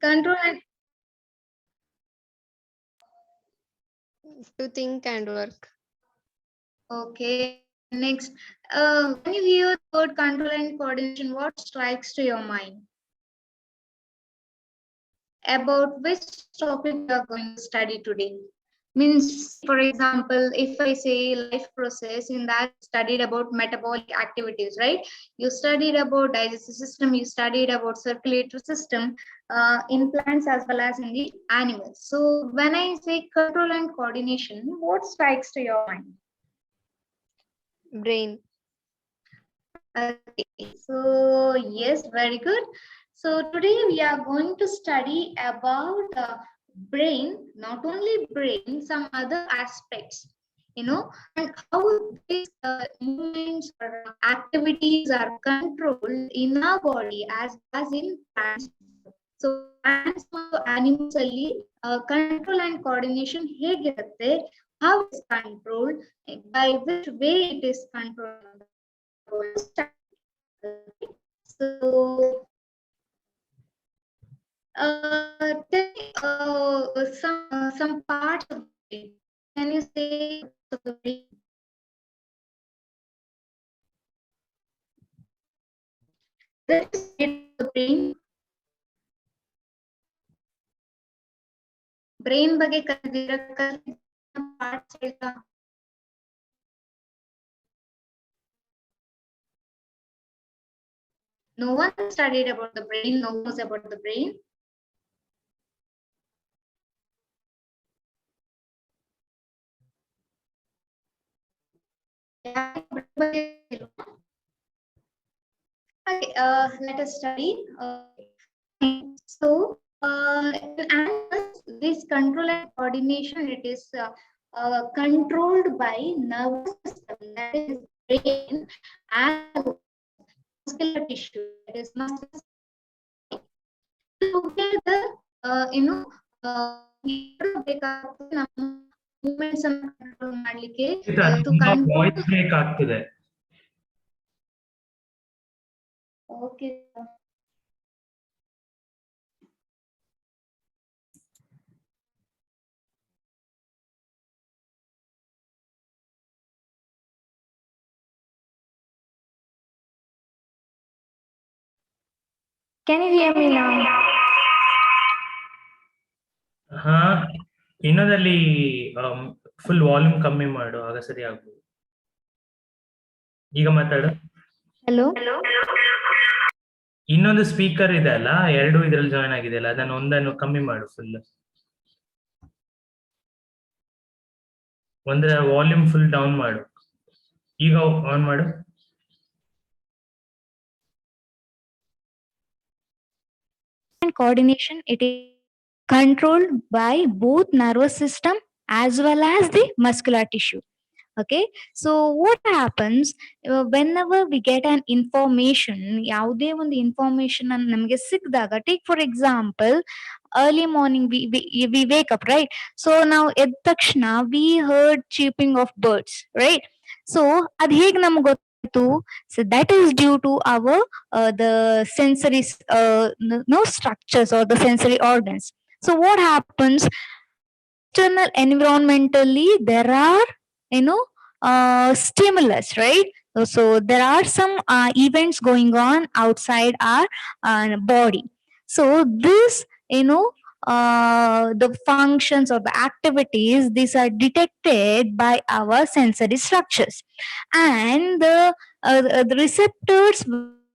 Control and to think and work. okay. Next, when you hear the word control and coordination, what strikes to your mind? About which topic we are going to study today? Means, for example, if I say life process, in that studied about metabolic activities, right? You studied about digestive system, you studied about circulatory system in plants as well as in the animals. So when I say control and coordination, what strikes to your mind? Brain. Okay, so yes, very good. So today we are going to study about brain, not only brain, some other aspects, and how these movements or activities are controlled in our body as in plants. So plants ಮತ್ತು animals ಅಲ್ಲಿ control and coordination ಹೇಗಿರುತ್ತೆ, how it is controlled, by which way it is controlled. So, tell me some parts of the brain. Can you say of the brain? That is the brain. Brain ಬಗ್ಗೆ ಕಲಿದಿರ parts ಎಲ್ಲ. No one studied about the brain. No one knows about the brain. Okay, let us study. So, and this control and coordination, it is controlled by nervous system, that is brain, and muscular tissue, that is muscles. Together, movements control ಮಾಡ್ಲಿಕ್ಕೆ to control. Voice break ಆಗ್ತಿದೆ. Okay. Can you hear me now? ಹಾ, ಇನ್ನೊಂದಲ್ಲಿ full volume ಕಮ್ಮಿ ಮಾಡು, ಆಗ ಸರಿ ಆಗ್ಬೋದು. ಈಗ ಮಾತಾಡು. Hello. ಇನ್ನೊಂದು ಸ್ಪೀಕರ್ ಇದೆ ಅಲ್ಲ, ಎರಡು ಇದ್ರಲ್ಲಿ ಜಾಯ್ನ್ ಆಗಿದೆ ಅಲ್ಲ, ಅದನ್ನು ಒಂದನ್ನು ಕಮ್ಮಿ ಮಾಡು ಫುಲ್. ಒಂದರ ವಾಲ್ಯೂಮ್ ಫುಲ್ ಡೌನ್ ಮಾಡು. ಈಗ ಆನ್ ಮಾಡು. And coordination, it is controlled by both nervous system as well as the muscular tissue. Okay, so what happens whenever we get an information, ಯಾವುದೇ ಒಂದು ಇನ್ಫಾರ್ಮೇಶನ್ ಅನ್ನು ನಮಗೆ ಸಿಕ್ಕಿದಾಗ, take for example early morning we wake up, right? So now ಎದ್ದ ತಕ್ಷಣ we heard chirping of birds, right? So ಅದ್ ಹೇಗ್ ನಮ್ಗೆ ಗೊತ್ತಾಯ್ತು? So that is due to our the sensory no structures or the sensory organs. So what happens? External environmentally there are stimulus, right? So there are some events going on outside our body. So this the functions or the activities, these are detected by our sensory structures, and the receptors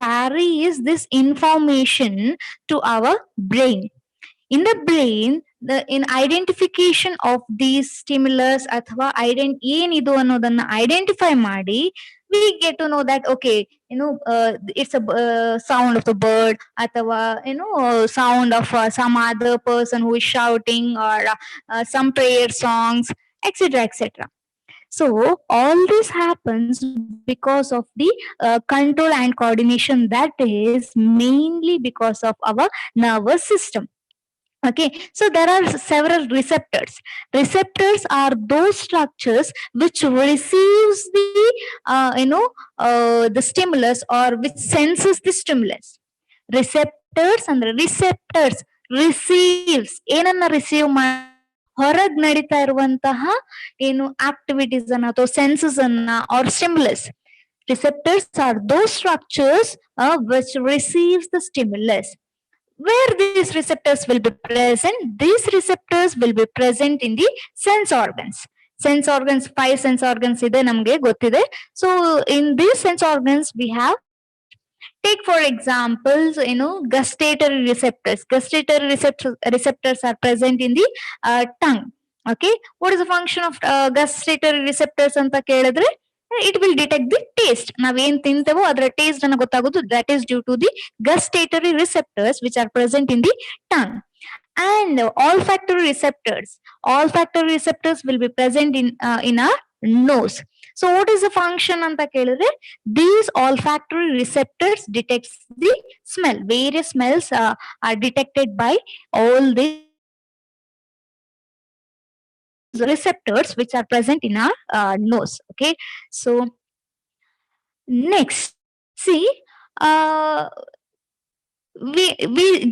carries this information to our brain. In the brain, in identification of these stimulus ಅಥವಾ ಏನಿದು ಅನ್ನೋದನ್ನ identify ಮಾಡಿ, we get to know that okay, it's a sound of the bird, ಅಥವಾ sound of some other person who is shouting, or some prayer songs, etc, etc. So all this happens because of the control and coordination, that is mainly because of our nervous system. Okay, so there are several receptors. Receptors are those structures which receives the the stimulus, or which senses the stimulus. Receptors and the receptors, receives ಏನನ್ನ receive ಹೊರಗ್ ನಡೀತಾ ಇರುವಂತಹ ಏನು activities ಅನ್ನ ಅಥವಾ senses ಅನ್ನ or stimulus. Receptors are those structures which receives the stimulus. Where these receptors will be present? These receptors will be present in the sense organs. Sense organs, 5 sense organs ide namge gottide. So in these sense organs we have, take for examples, gustatory receptors. Gustatory receptors are present in the tongue. Okay, what is the function of gustatory receptors anta kelidre? It will detect the taste. ನಾವೇನ್ ತಿಂತೇವೋ ಅದರ taste ಅನ್ನ ಗೊತ್ತಾಗೋದು. That is due to the gustatory receptors which are present in the tongue. And olfactory receptors. Olfactory receptors will be present in our nose. So what is the function anta kelidre? These olfactory receptors detects the smell. Various smells are detected by all the receptors which are present in our nose. Okay, so next, see, we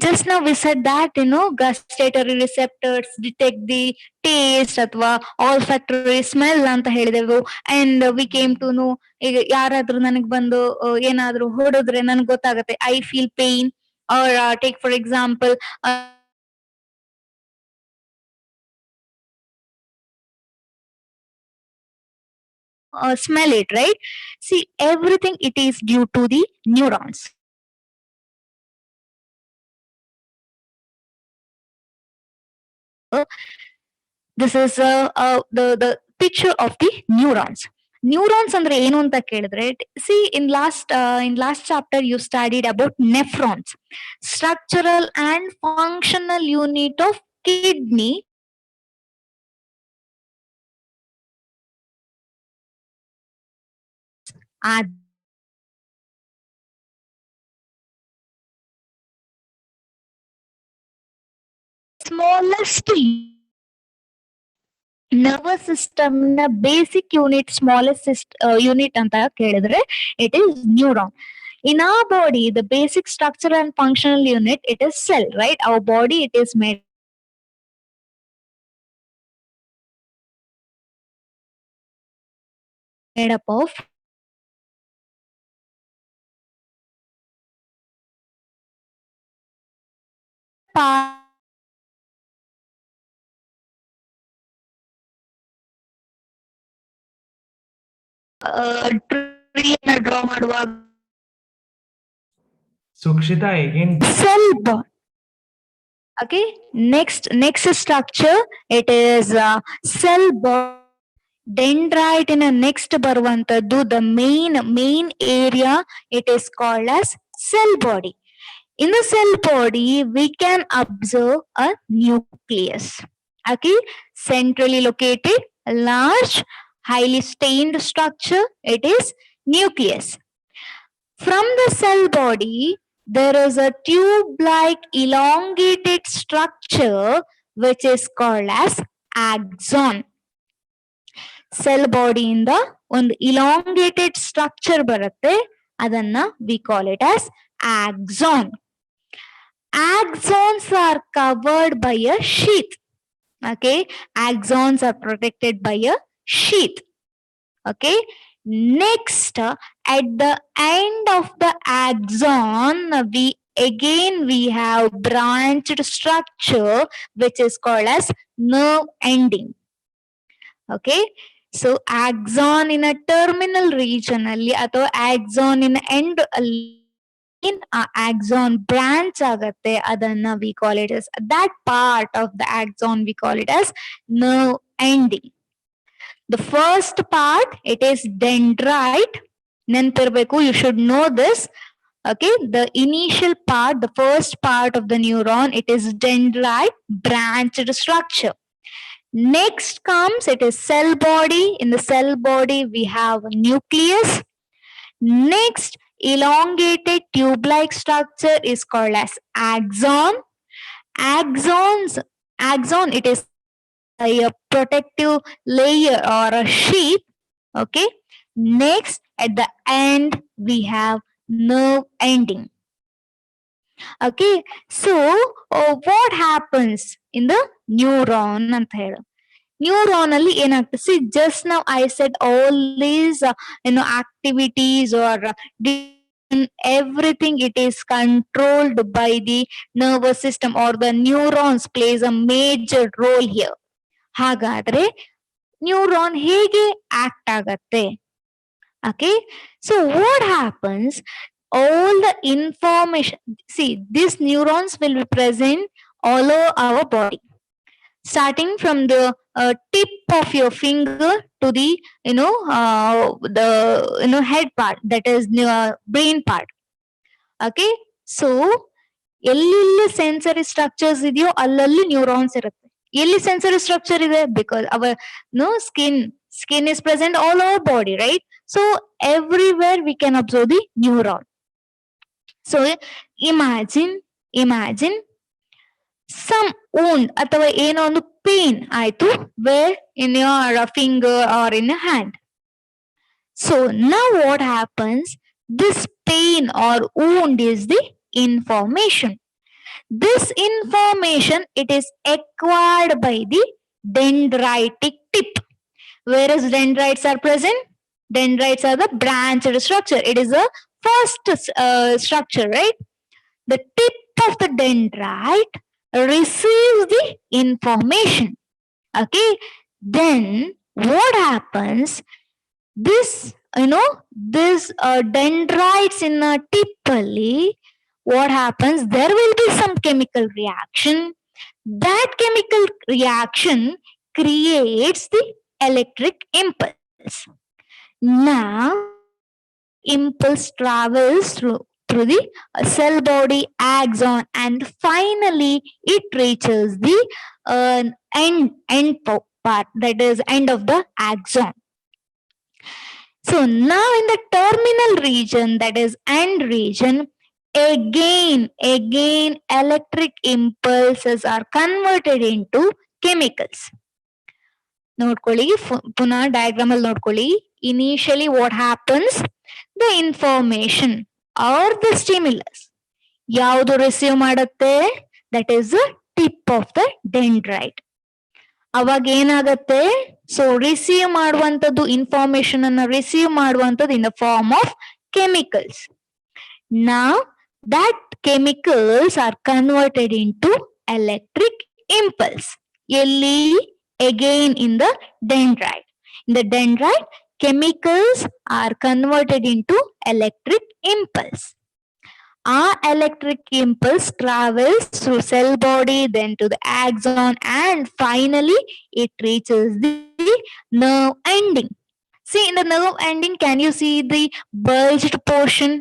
just now we said that gustatory receptors detect the taste ಅಥವಾ olfactory smell ಅಂತ ಹೇಳಿದೆವು. And we came to know, ಈಗ ಯಾರಾದ್ರೂ ನನಗ್ ಬಂದು ಏನಾದ್ರೂ ಹೊಡೆದ್ರೆ ನನಗೆ ಗೊತ್ತಾಗತ್ತೆ, I feel pain. Or take for example, smell it, right? See, everything it is due to the neurons. This is the picture of the neurons. Neurons andre ಏನು ಅಂತ ಕೇಳಿದ್ರೆ, see, in last chapter you studied about nephrons, structural and functional unit of kidney. Smallest nervous system na basic unit, smallest unit anta kelidre, it is neuron. In our body, the basic structure and functional unit, it is cell, right? Our body, it is made up of tree na draw ಮಾಡುವಾಗ Sukshita, again. Cell bond. Okay, next structure, it is cell bond. Dendrite in a next ಬರುವಂತದ್ದು, the main area, it is called as cell body. In the cell body, we can observe a nucleus. Okay, centrally located, large, highly stained structure, it is nucleus. From the cell body, there is a tube-like elongated structure which is called as axon. Cell body in the ಒಂದು elongated structure ಬರುತ್ತೆ, ಅದನ್ನ we call it as axon. Axons are covered by a sheath. Okay, axons are protected by a sheath. Okay, next, at the end of the axon, we have branched structure which is called as nerve ending. Okay, so axon in a terminal region alli ಅಥವಾ axon in end alli axon branch ಆಗತ್ತೆ, ಅದನ್ನ we call it as, that part of the axon we call it as nerve ending. The first part, it is dendrite. Nentirbeku, you should know this. Okay, the initial part, the first part of the neuron, it is dendrite branched structure. Next comes, it is cell body. In the cell body, we have nucleus. Next, elongated tube-like structure is called as axon. Axon, it is a protective layer or a sheath. Okay, next, at the end, we have nerve ending. Okay, so what happens in the neuron ಅಂತ ಹೇಳು. Neuron ಅಲ್ಲಿ ಏನಾಗ್ತದೆ, C just ನಾವು I said all these activities or everything, it is controlled by the nervous system or the neurons plays a major role here. ಹಾಗಾದ್ರೆ neuron ಹೇಗೆ act ಆಗತ್ತೆ? Okay, so what happens, all the information, see these neurons will be present all over our body, starting from the tip of your finger to the head part, that is brain part. Okay, so ಎಲ್ಲೆಲ್ಲಿ sensory structures ಇದೆಯೋ ಅಲ್ಲಲ್ಲಿ neurons ಇರುತ್ತೆ. ಎಲ್ಲಿ sensory structure ಇದೆ? Because our skin is present all over body, right? So everywhere we can observe the neuron. So imagine some wound ಅಥವಾ ಏನೋ ಒಂದು pain ಆಯ್ತು, where in your finger or in a hand. So now what happens, this pain or wound is the information. This information, it is acquired by the dendritic tip. Whereas dendrites are present, dendrites are the branched structure. It is the first structure, right? The tip of the dendrite receives the information. Okay, then what happens, this dendrites in a tip alli, what happens, there will be some chemical reaction. That chemical reaction creates the electric impulse. Now impulse travels through the cell body axon, and finally it reaches the end part, that is end of the axon. So now in the terminal region, that is end region, again electric impulses are converted into chemicals. ನೋಡ್ಕೊಳ್ಳಿ, ಪುನಃ diagram ಅಲ್ಲಿ ನೋಡ್ಕೊಳ್ಳಿ. Initially what happens, the information or the stimulus ಯಾವುದು receive ಮಾಡುತ್ತೆ? That is the tip of the dendrite. ಅವಾಗ ಏನಾಗತ್ತೆ, so receive ಮಾಡುವಂತದ್ದು, information ಅನ್ನ ರಿಸೀವ್ ಮಾಡುವಂತದ್ದು in the form of chemicals. ನಾವ್ that chemicals are converted into electric impulse. ಎಲ್ಲಿ? Again in the dendrite. In the dendrite, chemicals are converted into electric impulse. Our electric impulse travels through cell body, then to the axon, and finally it reaches the nerve ending. See, in the nerve ending, can you see the bulged portion?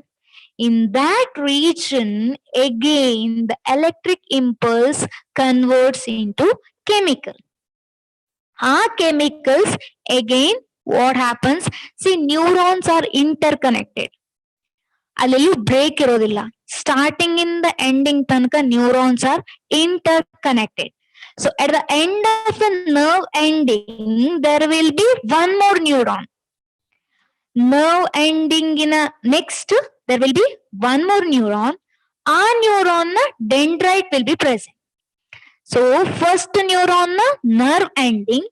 In that region, again the electric impulse converts into chemical. Our chemicals, again what happens, see neurons are interconnected. ಅಲ್ಲೆಲ್ಲೂ break ಇರೋದಿಲ್ಲ. Starting ಇಂದ ending ತನಕ neurons are interconnected. So at the end of the nerve ending, there will be one more neuron. Nerve ending in a next, there will be one more neuron. Our neuron na dendrite will be present. So first neuron na nerve ending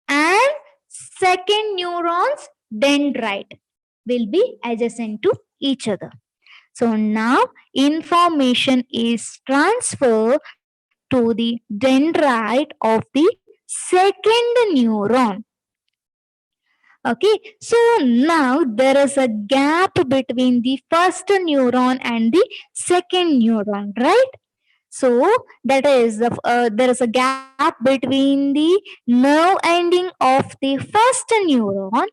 and second neurons dendrite will be adjacent to each other. So now information is transferred to the dendrite of the second neuron. Okay, so now there is a gap between the first neuron and the second neuron, right? So that is there is a gap between the nerve ending of the first neuron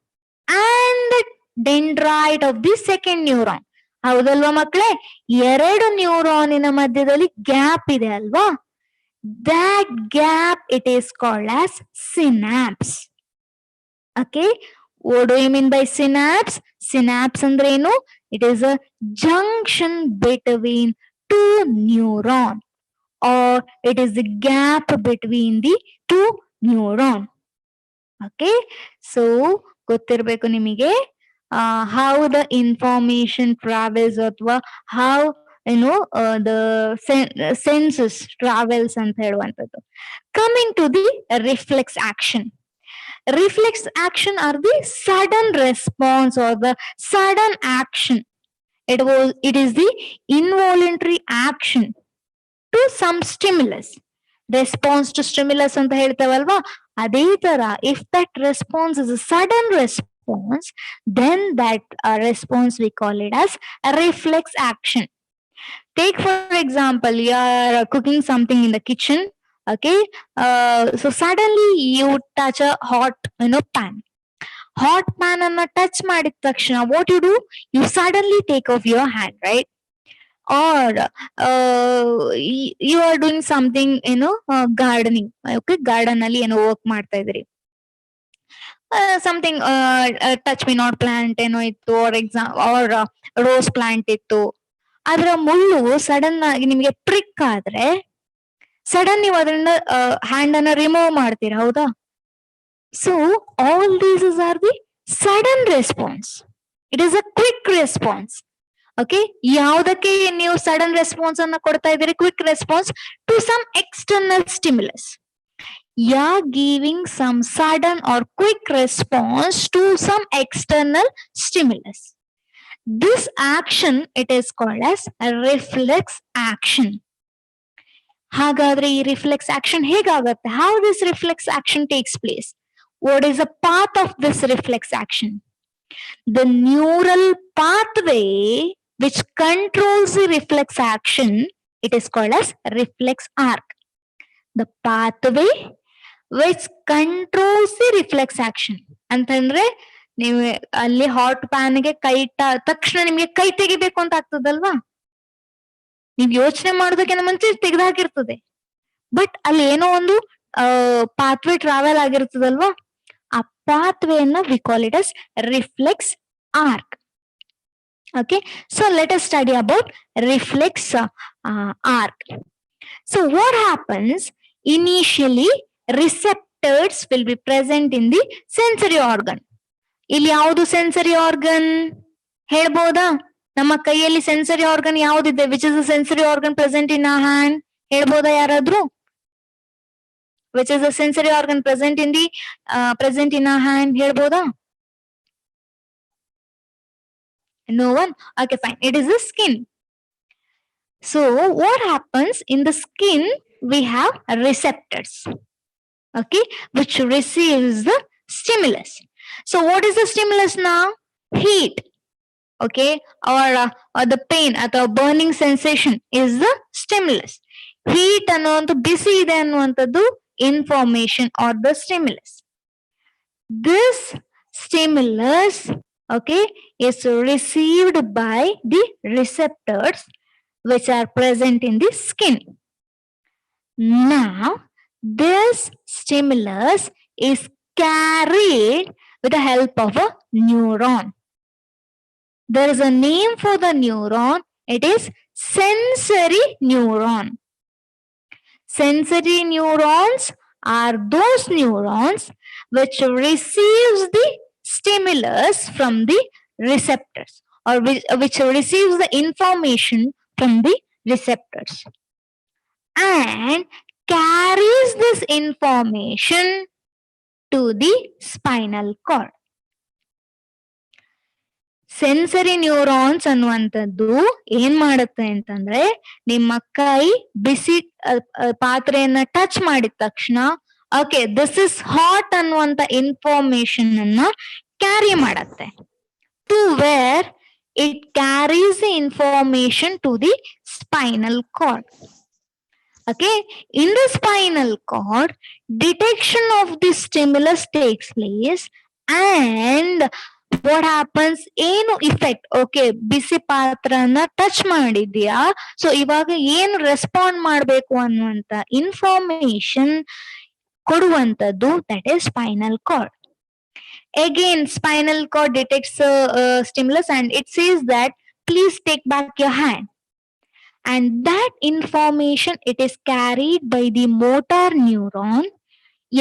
and the dendrite of the second neuron. ಹೌದಲ್ವಾ ಮಕ್ಕಳೇ? ಎರಡು ನ್ಯೂರಾನಿನ ಮಧ್ಯದಲ್ಲಿ gap ಇದೆ ಅಲ್ವಾ? That gap, it is called as synapse. Okay, what do you mean by synapse? Synapse ಅಂದ್ರೆ ಏನು? It is a junction between two neurons, or it is the gap between the two neuron. Okay, so ಗೊತ್ತಿರಬೇಕು ನಿಮಗೆ how the information travels, ಅಥವಾ how the senses travels ಅಂತ ಹೇಳುವಂಥದ್ದು. Coming to the reflex action. Reflex action are the sudden response or the sudden action. It is the involuntary action to some stimulus. Response to stimulus ಅಂತ ಹೇಳ್ತೇವಲ್ವಾ, ಅದೇ ತರ if that response is a sudden response, then that response we call it as a reflex action. Take for example, you are cooking something in the kitchen. Okay, so suddenly you touch a hot pan. Hot pan anna touch ಮಾಡಿದ ತಕ್ಷಣ what you do, you suddenly take off your hand, right? Or you are doing something, gardening. Okay, garden ಅಲ್ಲಿ ಏನೋ work ಮಾಡ್ತಾ ಇದ್ರಿ, something touch me not plant ಏನೋ ಇತ್ತು, or rose plant ಇತ್ತು. ಅದರ ಮುಳ್ಳು ಸಡನ್ ಆಗಿ ನಿಮಗೆ ಪ್ರಿಕ್ ಆದ್ರೆ ಸಡನ್ ನೀವು ಅದರಿಂದ ಹ್ಯಾಂಡ್ ಅನ್ನ ರಿಮೂವ್ ಮಾಡ್ತೀರಾ, ಹೌದಾ? So all these are the sudden response. It is a quick response. Okay, ಯಾವುದಕ್ಕೆ ನೀವು ಸಡನ್ ರೆಸ್ಪಾನ್ಸ್ ಅನ್ನ ಕೊಡ್ತಾ ಇದ್ದೀರಿ? Quick response to some external stimulus. You are giving some sudden or quick response to some external stimulus. This action, it is called as a reflex action. ಹಾಗಾದ್ರೆ ಈ reflex action ಹೇಗಾಗುತ್ತೆ? How this reflex action takes place? What is the path of this reflex action? The neural pathway which controls the reflex action, it is called as reflex arc. The pathway which controls the reflex action ಅಂತಂದ್ರೆ, ನೀವು ಅಲ್ಲಿ hot ಪ್ಯಾನ್ಗೆ ಕೈ ಇಟ್ಟ ತಕ್ಷಣ ನಿಮ್ಗೆ ಕೈ ತೆಗಿಬೇಕು ಅಂತ ಆಗ್ತದಲ್ವಾ? ನೀವ್ ಯೋಚನೆ ಮಾಡೋದಕ್ಕಿಂತ ಮುಂಚೆ ತೆಗೆದು ಹಾಕಿರ್ತದೆ, ಬಟ್ ಅಲ್ಲಿ ಏನೋ ಒಂದು ಪಾತ್ವೇ ಟ್ರಾವೆಲ್ ಆಗಿರ್ತದಲ್ವಾ, ಆ ಪಾತ್ವೇನ we call it as reflex arc. Okay, so let us study about reflex arc. So what happens? Initially receptors will be present in the sensory organ. ಇಲ್ಲಿ ಯಾವುದು ಸೆನ್ಸರಿ ಆರ್ಗನ್ ಹೇಳ್ಬೋದಾ? ನಮ್ಮ ಕೈಯಲ್ಲಿ ಸೆನ್ಸರಿ ಆರ್ಗನ್ ಯಾವ್ದಿದೆ? Which is the sensory organ present in our hand? ಹೇಳ್ಬೋದಾ ಯಾರಾದ್ರೂ? Which is the sensory organ present in our hand? ಹೇಳ್ಬೋದಾ? No one? Okay, fine. It is the skin. So what happens in the skin? We have receptors, okay, which receives the stimulus. So what is the stimulus now? Heat, okay, or the pain or burning sensation is the stimulus. Heat ಅನ್ನುವಂತ ಬಿಸಿ ಇದೆ ಅನ್ನುವಂಥದ್ದು information or the stimulus. This stimulus, okay, is received by the receptors which are present in the skin. Now this stimulus is carried with the help of a neuron. There is a name for the neuron. It is sensory neuron. Sensory neurons are those neurons which receives the stimulus from the receptors, or which receives the information from the receptors and carries this information to the spinal cord. Sensory neurons ಅನ್ನುವಂಥದ್ದು ಏನ್ ಮಾಡುತ್ತೆ ಅಂತಂದ್ರೆ, ನಿಮ್ಮ ಕೈ ಬಿಸಿ ಪಾತ್ರೆಯನ್ನ touch ಮಾಡಿದ ತಕ್ಷಣ okay this is hot ಅನ್ನುವಂತ information ಅನ್ನ ಕ್ಯಾರಿ ಮಾಡತ್ತೆ. To where it carries the information to the spinal cord. Okay, in the spinal cord, detection of the stimulus takes place, and what happens? ಏನು effect? Okay, ಬಿಸಿ ಪಾತ್ರನ touch ಮಾಡಿದ್ಯಾ, so ಇವಾಗ ಏನು respond ಮಾಡ್ಬೇಕು ಅನ್ನುವಂತ ಇನ್ಫಾರ್ಮೇಶನ್ ಕೊಡುವಂತದ್ದು that is spinal cord. Again, spinal cord detects stimulus and it says that please take back your hand. And that information, it is carried by the motor neuron.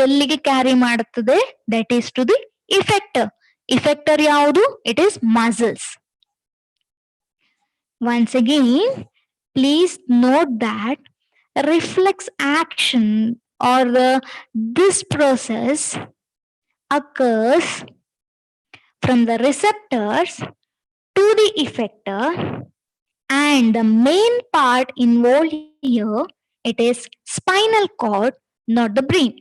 ಎಲ್ಲಿಗೆ carry ಮಾಡುತ್ತದೆ? That is to the effector. Effector ಯಾವುದು? It is muscles. Once again, please note that reflex action or this process occurs from the receptors to the effector, and the main part involved here, it is spinal cord, not the brain.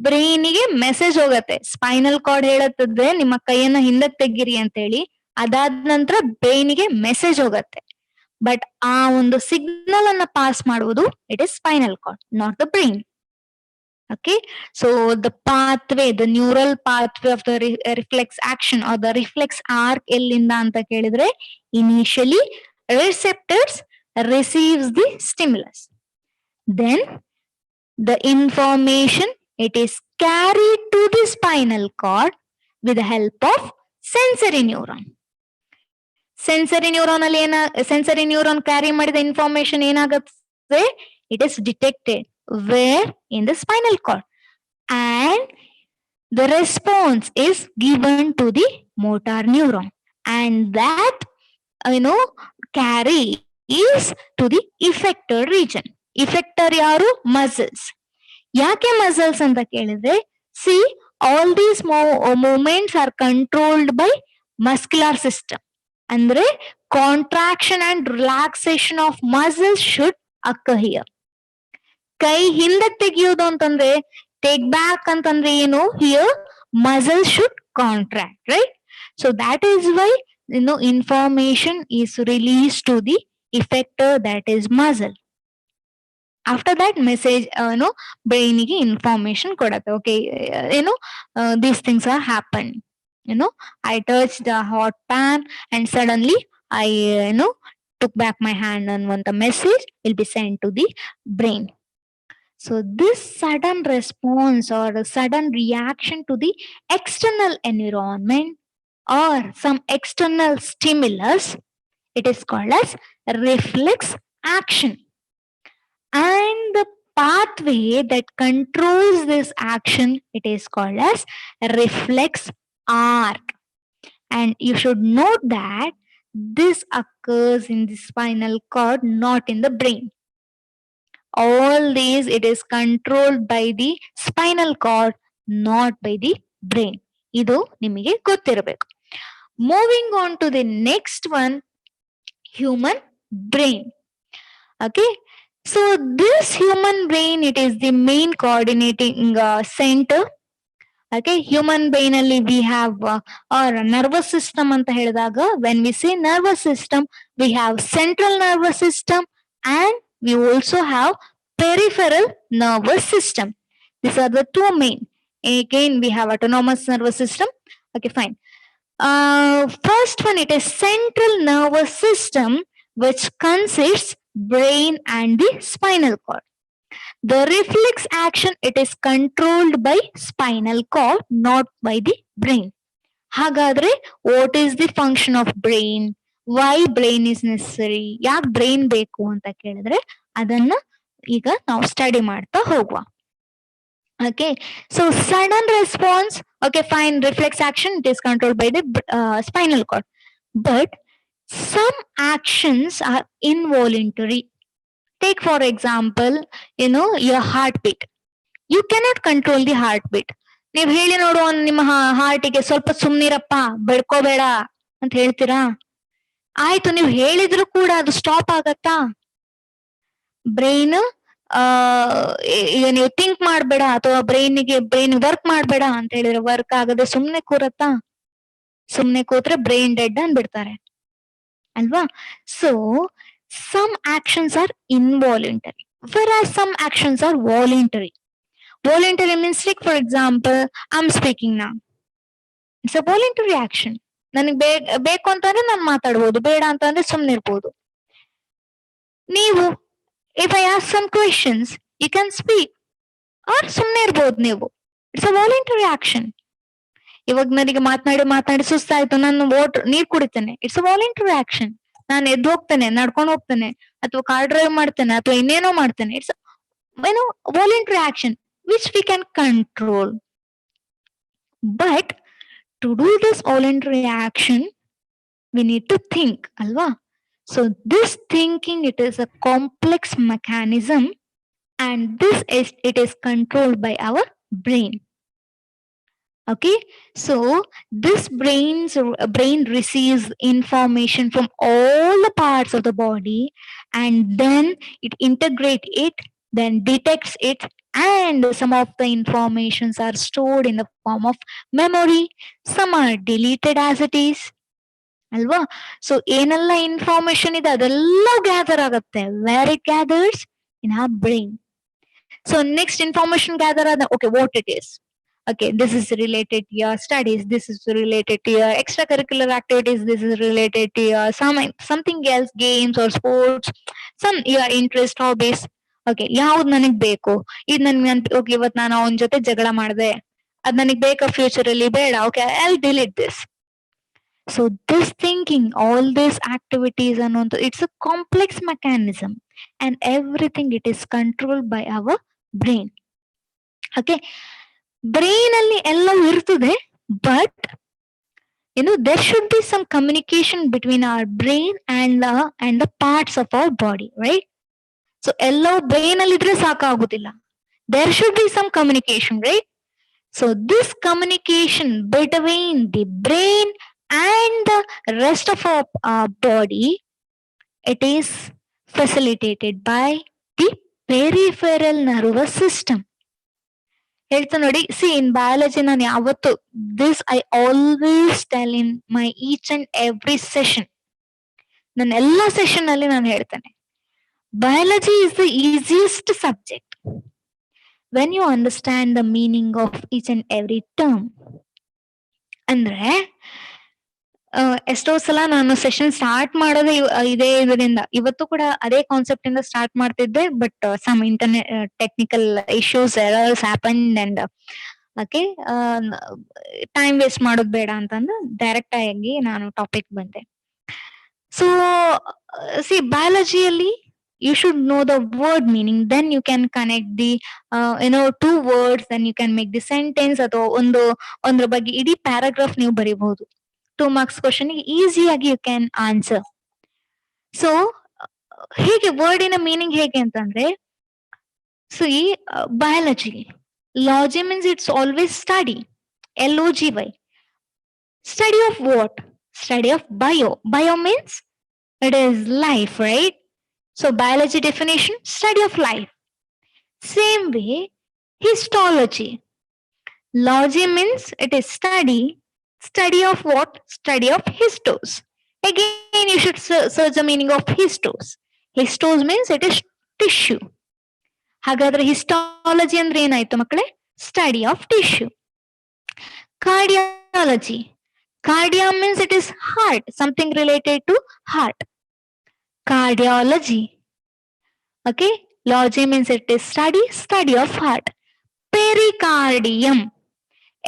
ಬ್ರೈನಿಗೆ message ಹೋಗತ್ತೆ, spinal cord ಹೇಳತ್ತದೆ ನಿಮ್ಮ ಕೈಯನ್ನ ಹಿಂದಕ್ಕೆ ತೆಗಿರಿ ಅಂತ ಹೇಳಿ, ಅದಾದ ನಂತರ ಬ್ರೈನಿಗೆ ಮೆಸೇಜ್ ಹೋಗತ್ತೆ. ಬಟ್ ಆ ಒಂದು ಸಿಗ್ನಲ್ ಅನ್ನ ಪಾಸ್ ಮಾಡುವುದು it is spinal card, not the brain. Okay, so the pathway, the neural pathway of the reflex action or the reflex arc ellinda anta kelidre, initially receptors receives the stimulus, then the information it is carried to the spinal cord with the help of sensory neuron. Sensory neuron alli sensory neuron carry madida information enagutte, it is detected where in the spinal cord, and the response is given to the motor neuron, and that carry is to the effector region. Effector yaru? Muscles. Yake muscles anta kelidre, see, all these movements are controlled by muscular system. Andre contraction and relaxation of muscles should occur here. ಕೈ ಹಿಂದಕ್ಕೆ ತೆಗಿಯೋದು ಅಂತಂದ್ರೆ take back ಅಂತಂದ್ರೆ ಏನು, here muscle should contract, right? So that is why information is released to the effector, that is muscle. After that message brain ಗೆ information ಕೊಡತ್ತೆ. Okay, these things are happen. I touched the hot pan and suddenly I took back my hand, and when the message will be sent to the brain. So this sudden response or a sudden reaction to the external environment or some external stimulus, it is called as reflex action. And the pathway that controls this action, it is called as reflex arc. And you should note that this occurs in the spinal cord, not in the brain. All these, it is controlled by the spinal cord, not by the brain. Idu nimige ಗೊತ್ತಿರಬೇಕು. Moving on to the next one, human brain. Okay, so this human brain, it is the main coordinating center. Okay, human brain alli we have or nervous system anta ಹೇಳಿದಾಗ, when we say nervous system, we have central nervous system and we also have peripheral nervous system. These are the two main. Again, we have autonomous nervous system. Okay, fine. First one, it is central nervous system, which consists brain and the spinal cord. The reflex action, it is controlled by spinal cord, not by the brain. Hagadre, what is the function of brain? Why brain is necessary? ಯಾಕೆ brain ಬೇಕು ಅಂತ ಕೇಳಿದ್ರೆ ಅದನ್ನ ಈಗ ನಾವು study ಮಾಡ್ತಾ ಹೋಗುವ. Okay, so sudden response, okay, fine, reflex action, it is controlled by the spinal cord, but some actions are involuntary. Take for example, your heartbeat. You cannot control the heartbeat. ನೀವ್ ಹೇಳಿ ನೋಡು, ನಿಮ್ಮ ಹಾರ್ಟಿಗೆ ಸ್ವಲ್ಪ ಸುಮ್ನಿರಪ್ಪ, ಬೆಳ್ಕೋಬೇಡ ಅಂತ ಹೇಳ್ತೀರಾ? ಆಯ್ತು, ನೀವ್ ಹೇಳಿದ್ರು ಕೂಡ ಅದು ಸ್ಟಾಪ್ ಆಗತ್ತಾ? ಬ್ರೈನ್ ಈಗ ನೀವು ಥಿಂಕ್ ಮಾಡ್ಬೇಡ ಅಥವಾ ಬ್ರೈನ್ ವರ್ಕ್ ಮಾಡ್ಬೇಡ ಅಂತ ಹೇಳಿದ್ರೆ ವರ್ಕ್ ಆಗದೆ ಸುಮ್ನೆ ಕೂರತ್ತಾ? ಸುಮ್ನೆ ಕೂತ್ರೆ ಬ್ರೈನ್ ಡೆಡ್ ಅಂದ್ಬಿಡ್ತಾರೆ ಅಲ್ವಾ? So some actions are involuntary, whereas some actions are voluntary. Voluntary means, like for example, I'm speaking now. It's a voluntary action. ನನಗೆ ಬೇಕು ಅಂತಂದ್ರೆ ನಾನು ಮಾತಾಡ್ಬೋದು, ಬೇಡ ಅಂತಂದ್ರೆ ಸುಮ್ನೆ ಇರ್ಬೋದು. ನೀವು if I ask some questions, you can speak or ಸುಮ್ನೆ ಇರ್ಬೋದು ನೀವು. It's a voluntary action. ಇವಾಗ ನನಗೆ ಮಾತನಾಡಿ ಸುಸ್ತಾಯ್ತು, ನಾನು ನೀರ್ ಕುಡಿತೇನೆ, ಇಟ್ಸ್ ಅ ವಾಲಂಟರಿ ಆಕ್ಷನ್. ನಾನು ಎದ್ದು ಹೋಗ್ತೇನೆ, ನಡ್ಕೊಂಡು ಹೋಗ್ತೇನೆ, ಅಥವಾ ಕಾರ್ ಡ್ರೈವ್ ಮಾಡ್ತೇನೆ, ಅಥವಾ ಇನ್ನೇನೋ ಮಾಡ್ತೇನೆ, it's voluntary action which we can control. But to do this voluntary action we need to think ಅಲ್ವಾ? So this thinking, it is a complex mechanism, and it is controlled by our brain. Okay, so this brain receives information from all the parts of the body, and then it integrates it, then detects it, and some of the informations are stored in the form of memory, some are deleted as it is, ಅಲ್ವಾ? So ಏನೆಲ್ಲ information ಇದೆ ಅದೆಲ್ಲ gather ಆಗುತ್ತೆ. Where it gathers? In our brain. So next information gather are the, okay, what it is. Okay, this is related to your studies, this is related to your extracurricular activities, this is related to your something else, games or sports, some your interest, hobbies. Okay, ಯಾವ್ದು ನನಗ್ ಬೇಕು, ಇದು ನನ್ಗೆ okay ಇವತ್ತು ನಾನು ಅವನ ಜೊತೆ ಜಗಳ ಮಾಡಿದೆ, ಅದ್ ನನಗ್ ಬೇಕಾ ಫ್ಯೂಚರ್ ಅಲ್ಲಿ ಬೇಡ, okay I delete this. So this thinking, all these activities and all, it's a complex mechanism, and everything it is controlled by our brain. Okay, brain ಅಲ್ಲಿ ಎಲ್ಲ ಇರ್ತದೆ, but there should be some communication between our brain and the parts of our body, right? So ಎಲ್ಲವೂ brain ಅಲ್ಲಿ ಇದ್ರೆ ಸಾಕಾಗುದಿಲ್ಲ, there should be some communication, right? So this communication between the brain and the rest of our body, it is facilitated by the peripheral nervous system. ಹೇಳ್ತಾ ನೋಡಿ, C ಇನ್ biology ನಾನು ಯಾವತ್ತು, this I always tell in my each and every session, ನನ್ನ ಎಲ್ಲಾ session ಅಲ್ಲಿ ನಾನು ಹೇಳ್ತೇನೆ, biology is the easiest subject when you understand the meaning of each and every term. ಅಂದ್ರೆ ಎಷ್ಟೋ ಸಲ ನಾನು ಸೆಷನ್ ಸ್ಟಾರ್ಟ್ ಮಾಡೋದೇ ಇದೇ ಇದರಿಂದ, ಇವತ್ತು ಕೂಡ ಅದೇ ಕಾನ್ಸೆಪ್ಟ್ ಇಂದ ಸ್ಟಾರ್ಟ್ ಮಾಡ್ತಿದ್ದೆ, but some internet technical issues, errors happen, and okay time waste ಮಾಡೋದು ಬೇಡ ಅಂತಂದು ಡೈರೆಕ್ಟ್ ಆಗಿ ನಾನು ಟಾಪಿಕ್ ಬಂದೆ. ಸೊ ಸಿ ಬಯಾಲಜಿಯಲ್ಲಿ you should know the word meaning, then you can connect the two words, then you can make the sentence, ಅಥವಾ ಒಂದ್ರ ಬಗ್ಗೆ ಇಡೀ ಪ್ಯಾರಾಗ್ರಾಫ್ ನೀವು ಬರೀಬಹುದು. 2 marks ಕ್ವಶನ್ ಈಸಿಯಾಗಿ ಯು ಕ್ಯಾನ್ ಆನ್ಸರ್. ಸೊ ಹೇಗೆ ವರ್ಡಿನ ಮೀನಿಂಗ್ ಹೇಗೆ ಅಂತಂದ್ರೆ, ಸೊ ಈ biology logy means it's always study, LOGY, study of what? Study of bio. Bio means it is life, right? So biology definition, study of life. Same way, histology. Logy means it is study of what? Study of histos. Again, you should search the meaning of histos. Histos means it is tissue. ಹಾಗಾದ್ರೆ histology ಅಂದ್ರೆ ಏನಾಯ್ತು ಮಕ್ಕಳೇ? Study of tissue. Cardiology. Cardia means it is heart, something related to heart. Cardiology. Okay, logy means it is study of heart. Pericardium,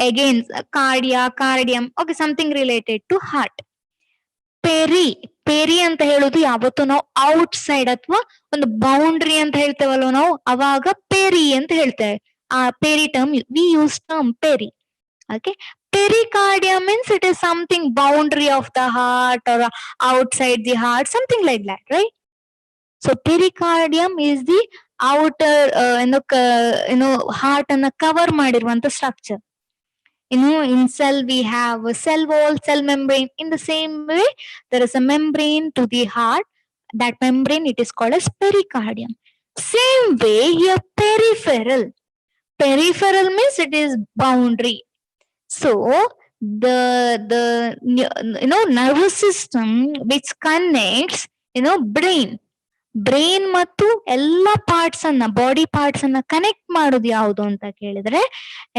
again cardium, okay, something related to heart. Peri ಅಂತ ಹೇಳುದು ಯಾವತ್ತು ನಾವು out side ಅಥವಾ ಒಂದು boundary ಅಂತ ಹೇಳ್ತೇವಲ್ವ ನಾವು, ಅವಾಗ peri ಅಂತ ಹೇಳ್ತೇವೆ. ಆ peri term we use term peri. Okay, pericardium means it is something boundary of the heart or outside the heart, something like that, right? So pericardium is the outer heart ಅನ್ನ cover ಮಾಡಿರುವಂತ structure. In cell we have a cell wall, cell membrane. In the same way, there is a membrane to the heart. That membrane, it is called as pericardium. Same way here, peripheral. Peripheral means it is boundary. So the nervous system which connects brain ಮತ್ತು ಎಲ್ಲ parts ಅನ್ನ, body parts ಅನ್ನ connect ಮಾಡೋದು ಯಾವುದು ಅಂತ ಕೇಳಿದ್ರೆ,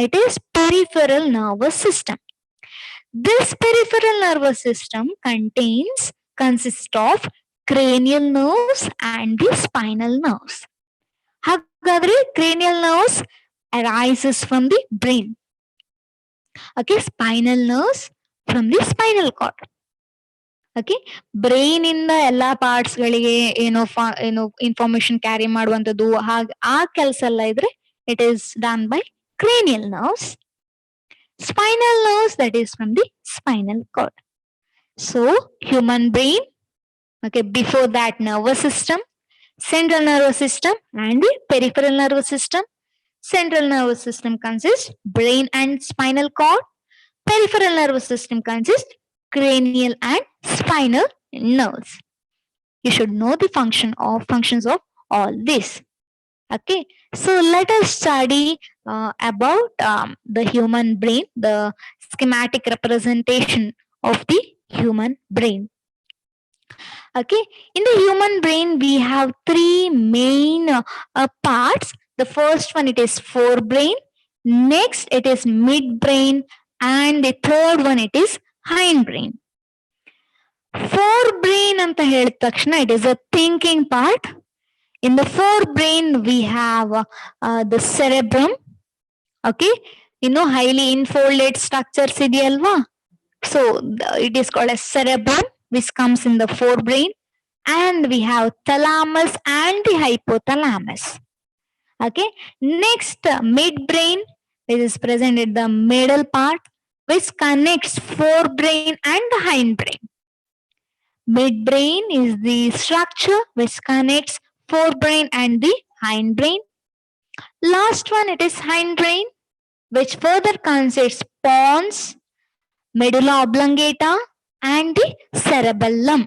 it is peripheral nervous system. This peripheral nervous system consist of cranial nerves and the spinal nerves. ಹಾಗಾದ್ರೆ cranial nerves arises from the brain. Okay, spinal nerves from the spinal cord. Okay, brain ಇಂದ ಎಲ್ಲಾ parts ಗಳಿಗೆ ಏನೋ information carry ಮಾಡುವಂತದ್ದು, ಆ ಕೆಲಸ ಎಲ್ಲ ಇದ್ರೆ it is done by cranial nerves. Spinal nerves, that is from the spinal card. So human brain, Okay, before that, nervous system, central nervous system, and the peripheral nervous system. Central nervous system consists brain and spinal cord. Peripheral nervous system consists cranial and spinal nerves. You should know the functions of all this. Okay, so let us study about the human brain, the schematic representation of the human brain. Okay, in the human brain we have three main parts. The first one, it is forebrain. Next, it is midbrain, and the third one, it is hindbrain. Forebrain anta ಹೇಳಿದ ತಕ್ಷಣ, it is a thinking part. In the forebrain we have the cerebrum. Okay, highly infolded structures ಇದೆಯಲ್ವಾ, so it is called as cerebrum, which comes in the forebrain. And we have thalamus and the hypothalamus. Okay, next, midbrain, which is present at the middle part, which connects forebrain and the hindbrain. Midbrain is the structure which connects forebrain and the hindbrain. Last one, it is hindbrain, which further consists pons, medulla oblongata, and the cerebellum,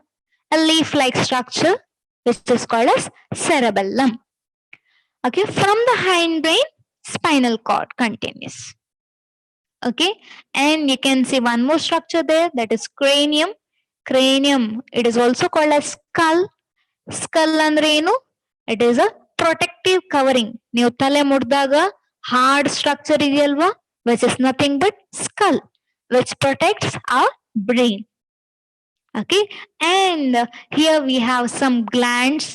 a leaf-like structure which is called as cerebellum. Okay, from the hindbrain, spinal cord continues. Okay, and you can see one more structure there, that is cranium. Cranium, it is also called as skull. Skull andre enu? It is a protective covering. ನೀವು ತಲೆ ಮುರಿದಾಗ hard structure ಇದೆಯಲ್ವಾ, which is nothing but skull, which protects our brain. Okay, and here we have some glands.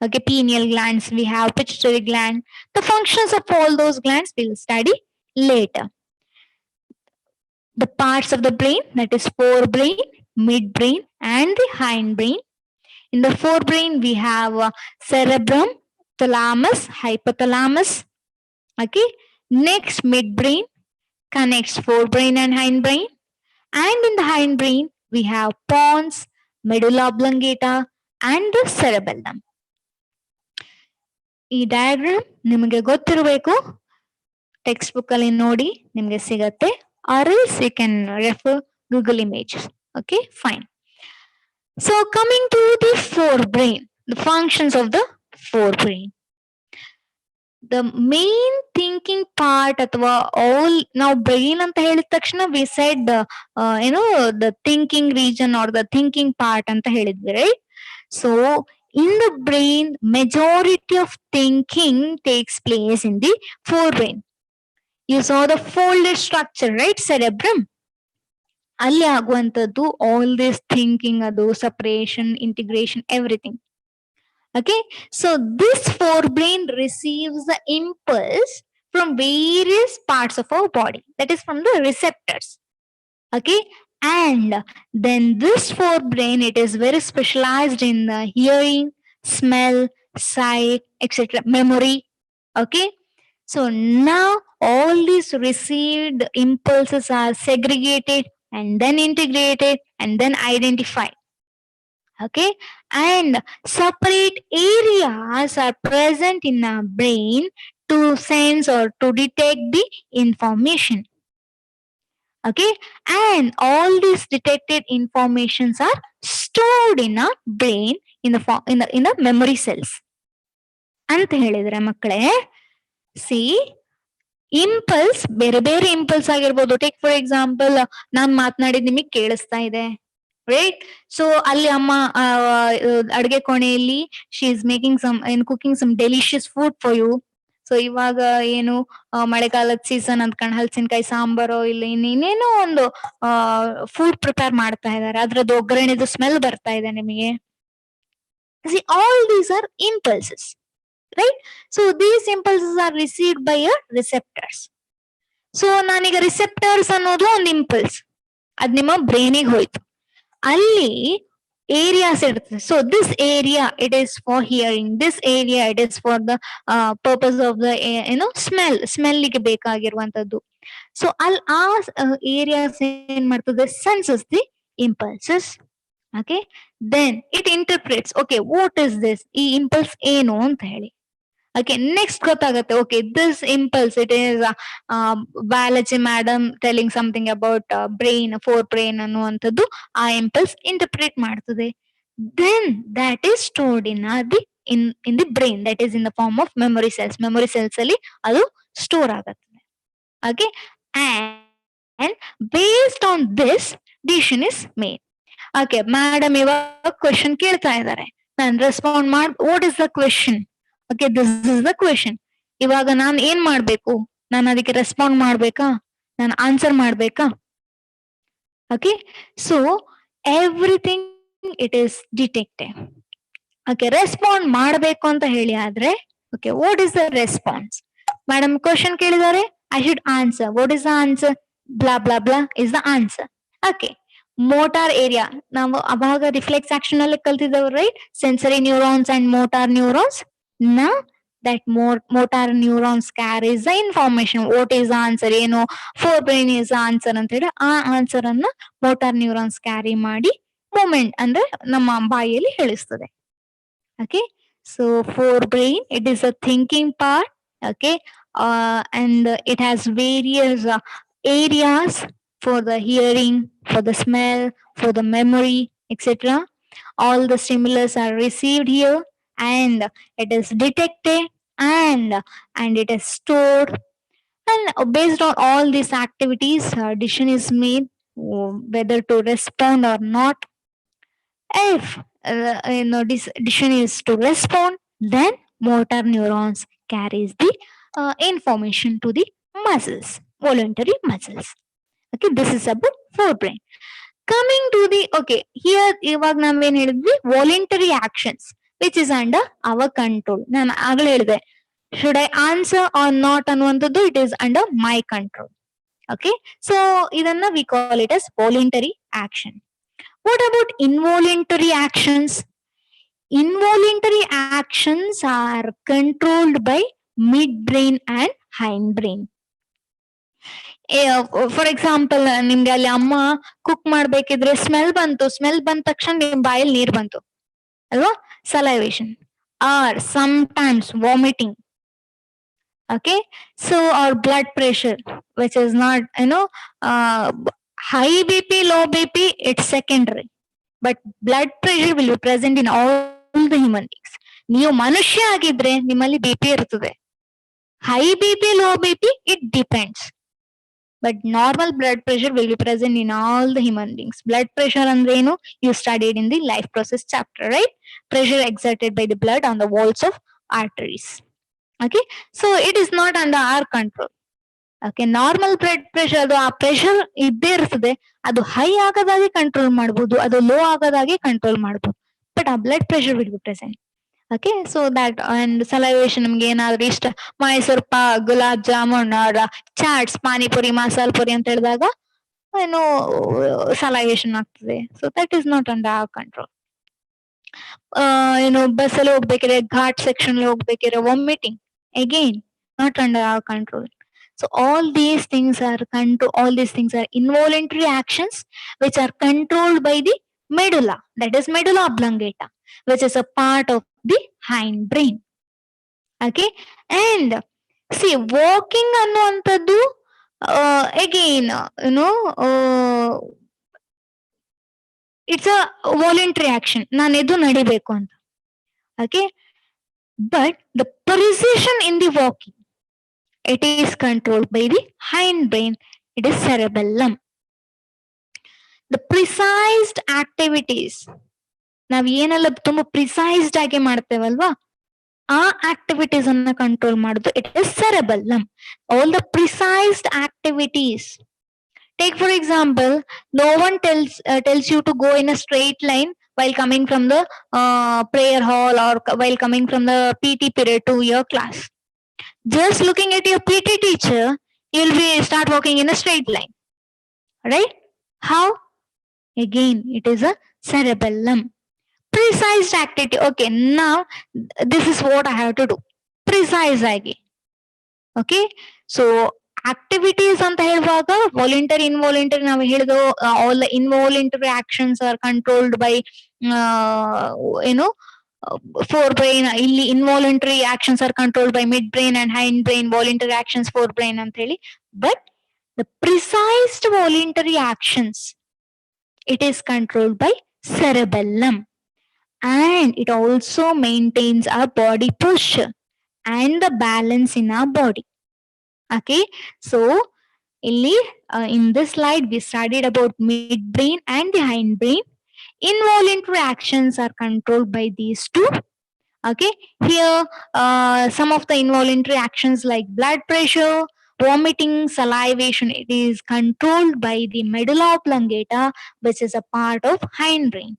Okay, pineal glands, we have pituitary gland. The functions of all those glands we will study later. The parts of the brain, that is forebrain, midbrain, and the hindbrain. In the forebrain we have cerebrum, thalamus, hypothalamus. Okay, next, midbrain connects forebrain and hindbrain. And in the hindbrain we have pons, medulla oblongata, and the cerebellum. ಈ diagram ನಿಮಗೆ ಗೊತ್ತಿರಬೇಕು, text book ಅಲ್ಲಿ ನೋಡಿ ನಿಮಗೆ ಸಿಗತ್ತೆ, or else you can refer Google images. Okay, fine. So coming to the forebrain, the functions of the forebrain. The main thinking part ಅಥವಾ all, ನಾವು brain ಅಂತ ಹೇಳಿದ ತಕ್ಷಣ we said the thinking region or the thinking part ಅಂತ ಹೇಳಿದ್ವಿ, right? So in the brain, majority of thinking takes place in the forebrain. You saw the folded structure, right? Cerebrum. ಅಲ್ಲಿ ಆಗುವಂತದ್ದು all this thinking, ಅದು separation, integration, everything. Okay, so this forebrain receives the impulse from various parts of our body, that is from the receptors. Okay, and then this forebrain, it is very specialized in hearing, smell, sight, etc., memory. Okay, so now all these received impulses are segregated and then integrated and then identified. Okay, and separate areas are present in our brain to sense or to detect the information. Okay, and all these detected informations are stored in our brain in the memory cells. ಅಂತ ಹೇಳಿದ್ರೆ ಮಕ್ಕಳೇ, C impulse ಬೇರೆ ಬೇರೆ impulse ಆಗಿರ್ಬೋದು. Take for example, ನಾನ್ ಮಾತನಾಡಿದ್ ನಿಮಗೆ ಕೇಳಿಸ್ತಾ ಇದೆ, ರೈಟ್? ಸೊ ಅಲ್ಲಿ ಅಮ್ಮ ಅಡ್ಗೆ ಕೋಣೆಯಲ್ಲಿ she is making cooking some delicious food for you. So ಇವಾಗ ಏನು ಮಳೆಗಾಲದ ಸೀಸನ್ ಅಂದ್ಕೊಂಡು ಹಲಸಿನಕಾಯಿ ಸಾಂಬಾರೋ ಇಲ್ಲ ಇನ್ನೇನೋ ಒಂದು ಫುಡ್ ಪ್ರಿಪೇರ್ ಮಾಡ್ತಾ ಇದಾರೆ, ಅದ್ರದ್ದು ಒಗ್ಗರಣೆದು ಸ್ಮೆಲ್ ಬರ್ತಾ ಇದೆ ನಿಮಗೆ. See, all these are impulses, right? So these impulses are received by your receptors. So ನಾನೀಗ ರಿಸೆಪ್ಟರ್ಸ್ ಅನ್ನೋದು ಒಂದು ಇಂಪಲ್ಸ್, ಅದ್ ನಿಮ್ಮ ಬ್ರೈನಿಗೆ ಹೋಯ್ತು, ಅಲ್ಲಿ ಏರಿಯಾಸ್ ಇರ್ತದೆ. So this area it is for hearing, this area it is for the purpose of the ಸ್ಮೆಲ್ಗೆ ಬೇಕಾಗಿರುವಂತದ್ದು. ಸೊ ಅಲ್ಲಿ ಆ ಏರಿಯಾಸ್ ಏನ್ ಮಾಡ್ತದೆ, senses the impulses. Okay, then it interprets, okay, what is this, ಈ impulse ಏನು ಅಂತ ಹೇಳಿ. Okay, next ಗೊತ್ತಾಗತ್ತೆ, okay, this impulse, it is biology madam telling something about brain, forebrain ಅನ್ನುವಂಥದ್ದು ಆ impulse interpret ಮಾಡ್ತದೆ. Then that is stored in the brain, that is in the form of memory cells ಅಲ್ಲಿ ಅದು store ಆಗತ್ತೆ. Okay, and based on this decision is made. Okay, madam ಇವಾಗ question ಕೇಳ್ತಾ ಇದ್ದಾರೆ, ನಾನು ರೆಸ್ಪಾಂಡ್ ಮಾಡ್, what is the question? Okay, this is the question. ಇವಾಗ ನಾನು ಏನ್ ಮಾಡ್ಬೇಕು? ನಾನು ಅದಕ್ಕೆ ರೆಸ್ಪಾಂಡ್ ಮಾಡ್ಬೇಕಾ, ನಾನು ಆನ್ಸರ್ ಮಾಡ್ಬೇಕಾ? Okay, so everything it is detected. Okay, respond ಮಾಡ್ಬೇಕು ಅಂತ ಹೇಳಿ ಆದ್ರೆ, okay, what is the response? Madam question ಕೇಳಿದ್ದಾರೆ, I should answer. What is the answer? Blah blah blah is the answer. Okay. Motor area. ನಾವು ಅವಾಗ reflex action ಅಲ್ಲಿ ಕಲ್ತಿದ್ದೇವೆ, right? Sensory neurons and motor neurons. Now that motor neurons carries the information. What is the answer? ಏನು forebrain is the answer ಅಂತ ಹೇಳಿ ಆ answer ಅನ್ನ motor neurons carry ಮಾಡಿ ಮೂಮೆಂಟ್ ಅಂದ್ರೆ ನಮ್ಮ ಬಾಯಿಯಲ್ಲಿ ಹೇಳಿಸ್ತದೆ. Okay. So forebrain, it is a thinking part. Okay. And it has various areas for the hearing, for the smell, for the memory, etc. All the stimulus are received here, and it is detected, and it is stored, and based on all these activities decision is made whether to respond or not. If decision is to respond, then motor neurons carries the information to the muscles, voluntary muscles. Okay, this is about forebrain. Coming to the, okay, here ಇವಾಗ ನಾವೇನ್ ಹೇಳಿದ್ವಿ, voluntary actions which is under our control. ನಾನು ಆಗಲೇ ಹೇಳಿದೆ, should I answer or not ಅನ್ನುವಂಥದ್ದು it is under my control. Okay, so ಇದನ್ನ we call it as voluntary action. What about involuntary actions? Involuntary actions are controlled by midbrain and hindbrain. For example, ನಿಮ್ಗೆ ಅಲ್ಲಿ ಅಮ್ಮ cook ಮಾಡ್ಬೇಕಿದ್ರೆ smell ಬಂತು, smell ಬಂದ ತಕ್ಷಣ ನಿಮ್ ಬಾಯಲ್ಲಿ ನೀರ್ ಬಂತು ಅಲ್ವಾ, salivation or sometimes vomiting. Okay, so our blood pressure, which is not, high BP, low BP, it's secondary, but blood pressure will be present in all the human beings. ನೀವು ಮನುಷ್ಯ ಆಗಿದ್ರೆ ನಿಮ್ಮಲ್ಲಿ BP ಇರ್ತದೆ. High BP, low BP, it depends, but normal blood pressure will be present in all the human beings. Blood pressure ಅಂದ್ರೆ ಏನು, you studied in the life process chapter, right? Pressure exerted by the blood on the walls of arteries. Okay, so it is not under our control. Okay, normal blood pressure, ಅದು ಆ pressure ಇದ್ದೇ ಇರ್ತದೆ, ಅದು high ಆಗದಾಗೆ control ಮಾಡಬಹುದು, ಅದು low ಆಗದಾಗೆ control ಮಾಡಬಹುದು, ಬಟ್ ಆ blood pressure will be present. Okay, so that and salivation, ನಮ್ಗೆ ಏನಾದ್ರು ಇಷ್ಟ, ಮೈಸೂರ್ ಪಾಕ್, ಗುಲಾಬ್ ಜಾಮೂನ್, ಚಾಟ್ಸ್, ಪಾನಿಪುರಿ, ಮಸಾಲ್ ಪುರಿ ಅಂತ ಹೇಳಿದಾಗ ಏನು ಸಲೈವೇಶನ್ ಆಗ್ತದೆ. So that is not under our control. ಬಸ್ಸಲ್ಲಿ ಹೋಗ್ಬೇಕಿದ್ರೆ, ಘಾಟ್ ಸೆಕ್ಷನ್ ಹೋಗ್ಬೇಕಿದ್ರೆ vomiting, again not under our control. So all these things are involuntary actions which are controlled by the medulla, that is medulla oblongata, which is a part of the hindbrain. Okay, and see, walking ಅನ್ನುವಂಥದ್ದು again it's a voluntary action, ನಾನು ಎದ್ದು ನಡಿಬೇಕು ಅಂತ. Okay, but the precision in the walking, it is controlled by the hindbrain, it is cerebellum. The precise activities, ನಾವ್ ಏನೆಲ್ಲ ತುಂಬಾ ಪ್ರಿಸೈಸ್ಡ್ ಆಗಿ ಮಾಡ್ತೇವಲ್ವಾ, ಆ ಆಕ್ಟಿವಿಟೀಸ್ ಅನ್ನ ಕಂಟ್ರೋಲ್ ಮಾಡೋದು it is cerebellum. All the precise activities. Take for example, no one tells you to go in a straight line while coming from the prayer hall or while coming from the PT period to your class. Just looking at your PT teacher, you'll start walking in a straight line, right? How? Again, it is a cerebellum. Precise activity. Okay, now this is what I have to do. Precise agi. Okay, so activities ಅಂತ ಹೇಳುವಾಗ voluntary involuntary ನಾವು ಹೇಳಿದ all involuntary actions are controlled by ಏನು forebrain. ಇಲ್ಲಿ involuntary actions are controlled by midbrain and hindbrain, voluntary actions forebrain ಅಂತ ಹೇಳಿ. But the precised voluntary actions it is controlled by cerebellum, and it also maintains our body posture and the balance in our body. Okay, so in this slide we studied about midbrain and the hindbrain. Involuntary actions are controlled by these two. Okay, here some of the involuntary actions like blood pressure, vomiting, salivation, it is controlled by the medulla oblongata, which is a part of hindbrain.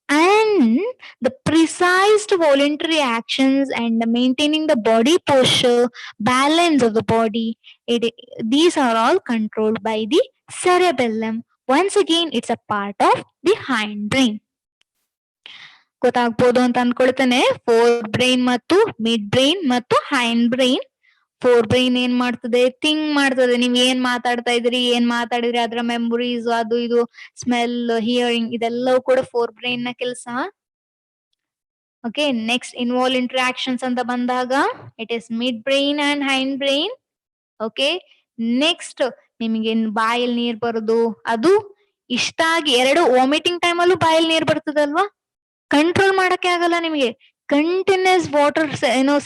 And the precise voluntary actions and maintaining the body posture, balance of the body, these are all controlled by the cerebellum. Once again, it's a part of the hindbrain. ಗೊತ್ತಾಗ್ಬೋದು ಅಂತ ಅನ್ಕೊಳ್ತೇನೆ. Four brain ಮತ್ತು mid brain ಮತ್ತು hind brain. Four brain ಏನ್ ಮಾಡ್ತದೆ, think ಮಾಡ್ತದೆ. ನೀವ್ ಏನ್ ಮಾತಾಡ್ತಾ ಇದ್ರಿ, ಏನ್ ಮಾತಾಡಿದ್ರಿ, ಅದ್ರ ಮೆಮೊರೀಸ್, ಅದು ಇದು, ಸ್ಮೆಲ್, ಹಿಯರಿಂಗ್, ಇದೆಲ್ಲವೂ ಕೂಡ ಫೋರ್ ಬ್ರೈನ್ ನ ಕೆಲಸ. ಓಕೆ, ನೆಕ್ಸ್ಟ್ ಇನ್ವಾಲಂಟರಿ ಆಕ್ಷನ್ಸ್ ಅಂತ ಬಂದಾಗ it is mid brain and hind brain. Okay, next ನಿಮಗೆ ಬಾಯಲ್ಲಿ ನೀರ್ ಬರೋದು, ಅದು ಇಷ್ಟ ಆಗಿ ಎರಡು ವಾಮಿಟಿಂಗ್ ಟೈಮ್ ಅಲ್ಲೂ ಬಾಯಲ್ಲಿ ನೀರ್ ಬರ್ತದಲ್ವಾ, ಕಂಟ್ರೋಲ್ ಮಾಡಕ್ಕೆ ಆಗಲ್ಲ ನಿಮಗೆ. ಕಂಟಿನ್ಯೂಸ್ ವಾಟರ್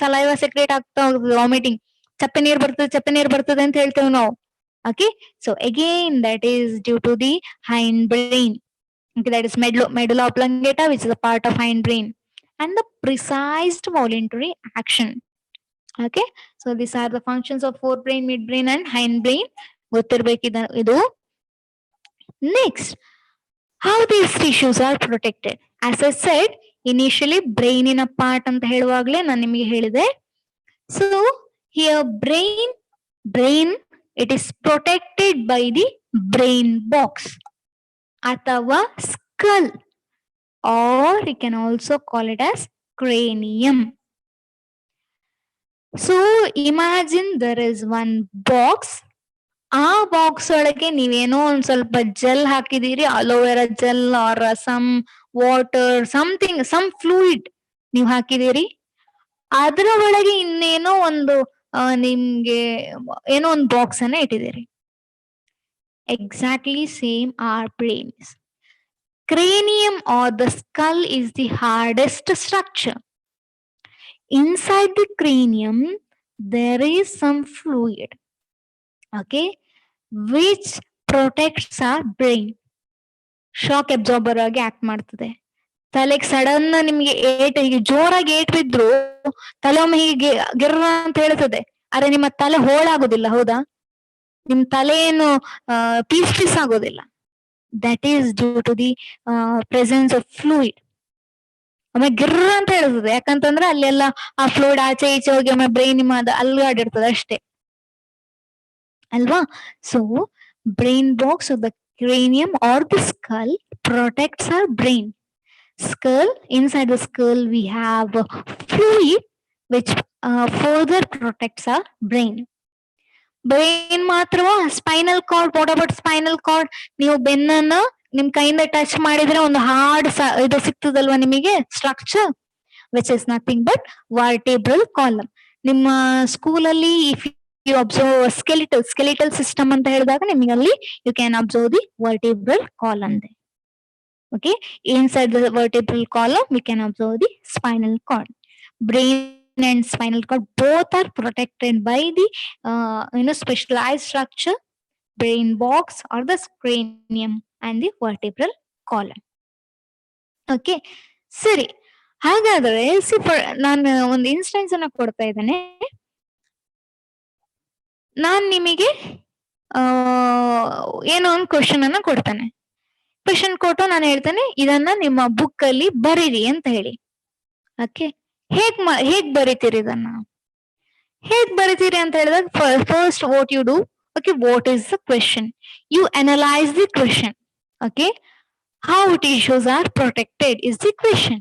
ಸಲೈವಾ ಸೆಕ್ರೇಟ್ ಆಗ್ತಾ ಹೋಗ್ತದೆ. ವಾಮಿಟಿಂಗ್, ಚಪ್ಪೆ ನೀರ್ ಬರ್ತದೆ ಅಂತ ಹೇಳ್ತೇವೆ ನಾವು. Okay, so again that is due to the hind brain. Okay, that is medulla oblongata, which is a part of hind brain, and the precise voluntary action. Okay, so these are the functions of forebrain, midbrain and hindbrain. ಗೊತ್ತಿರ್ಬೇಕಿದ ಇದು. Next, how these tissues are protected. As I said, initially brain in a part ಅಂತ ಹೇಳುವಾಗಲೇ ನಾನು ನಿಮಗೆ ಹೇಳಿದೆ. So here brain it is protected by the brain box ಅಥವಾ skull, or you can also call it as cranium. So imagine there is one box. ಆ box ಒಳಗೆ ನೀವೇನೋ ಒಂದ್ ಸ್ವಲ್ಪ ಜೆಲ್ ಹಾಕಿದೀರಿ, aloe vera gel or some water, something, some fluid ನೀವು ಹಾಕಿದೀರಿ. ಅದರ ಒಳಗೆ ಇನ್ನೇನೋ ಒಂದು ನಿಮ್ಗೆ ಏನೋ ಒಂದು ಬಾಕ್ಸ್ ಅನ್ನ ಇಟ್ಟಿದ್ದೀರಿ. Exactly same our brain is. Cranium or the skull is the hardest structure. Inside the cranium there is some fluid, okay, which protects our brain. Shock absorber ಆಗಿ ಆಕ್ಟ್ ಮಾಡ್ತದೆ. ತಲೆಗೆ ಸಡನ್ ನಿಮ್ಗೆ ಹೀಗೆ ಜೋರಾಗಿ ಏಟ್ ಬಿದ್ರು ತಲೆ ಒಮ್ಮೆ ಹೀಗೆ ಗಿರ್ರ ಅಂತ ಹೇಳ್ತದೆ. ಆದ್ರೆ ನಿಮ್ಮ ತಲೆ ಹೋಳಾಗೋದಿಲ್ಲ, ಹೌದಾ? ನಿಮ್ ತಲೆ ಏನು ಪೀಸ್ ಆಗೋದಿಲ್ಲ. That is due to the presence of fluid. ಒಮ್ಮೆ ಗಿರ್ರ ಅಂತ ಹೇಳ್ತದೆ, ಯಾಕಂತಂದ್ರೆ ಅಲ್ಲೆಲ್ಲ ಆ ಫ್ಲೂಯಿಡ್ ಆಚೆ ಈಚೆ ಹೋಗಿ ಒಮ್ಮೆ ಬ್ರೈನ್ ಅಲ್ಗಾಡಿರ್ತದೆ ಅಷ್ಟೇ ಅಲ್ವಾ? So brain box of the cranium or the skull protects our brain. Skull, inside the skull we have fluid which further protects our brain. Brain ಮಾತ್ರವಾ? Spinal cord, what about spinal cord? ನೀವು ಬೆನ್ನನ್ನ ನಿಮ್ ಕೈಯಿಂದ touch ಮಾಡಿದ್ರೆ ಒಂದು hard ಇದು ಸಿಗ್ತದಲ್ವಾ ನಿಮಗೆ structure, which is nothing but vertebral column. ನಿಮ್ಮ ಸ್ಕೂಲಲ್ಲಿ if you observe skeletal system ಅಂತ ಹೇಳಿದಾಗ ನಿಮಗೆ ಅಲ್ಲಿ you can observe the vertebral column there. Okay, inside the vertebral column we can observe the spinal cord. Brain and spinal cord both are protected by the specialized structure, brain box or the cranium and the vertebral column. Okay, ಸರಿ, ಹಾಗಾದ್ರೆ ನಾನು ಒಂದು instance ಅನ್ನ ಕೊಡ್ತಾ ಇದ್ದೇನೆ. ನಾನ್ ನಿಮಗೆ ಏನೋ ಒಂದು ಕ್ವಶನ್ ಅನ್ನ ಕೊಡ್ತಾನೆ. ಕ್ವಶನ್ ಕೊಟ್ಟು ನಾನು ಹೇಳ್ತೇನೆ ಇದನ್ನ ನಿಮ್ಮ ಬುಕ್ ಅಲ್ಲಿ ಬರೀರಿ ಅಂತ ಹೇಳಿ. ಓಕೆ, ಹೇಗ್ ಬರೀತೀರಿ ಇದನ್ನ? ಹೇಗ್ ಬರೀತೀರಿ ಅಂತ ಹೇಳಿದಾಗ first what you do, okay, what is the question? You analyse the question. Okay, how tissues are protected is the question.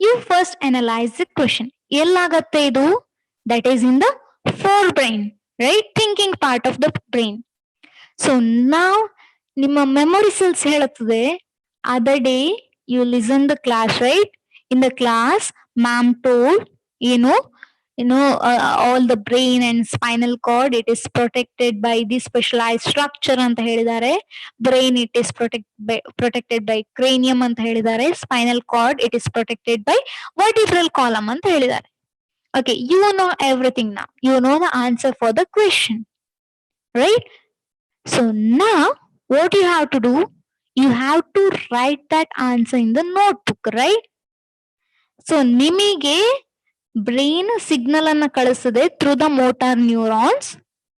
You first analyse the question. ಎಲ್ಲಾಗತ್ತೆ ಇದು? That is in the forebrain. right? Thinking part of the brain. So now ನಿಮ್ಮ memory cells ಹೇಳುತ್ತದೆ, other day you listened the class, right? In the class ma'am told, all the brain and spinal cord, it is protected by the specialized structure ಅಂತ ಹೇಳಿದ್ದಾರೆ. Brain it is protected by cranium ಅಂತ ಹೇಳಿದ್ದಾರೆ. Spinal cord it is protected by vertebral column ಅಂತ ಹೇಳಿದ್ದಾರೆ. Okay, you know everything now. You know the answer for the question, right? So now what you have to do, you have to write that answer in the notebook, right? So ನಿಮಗೆ brain signal ಅನ್ನ ಕಳಿಸ್ತದೆ through the motor neurons.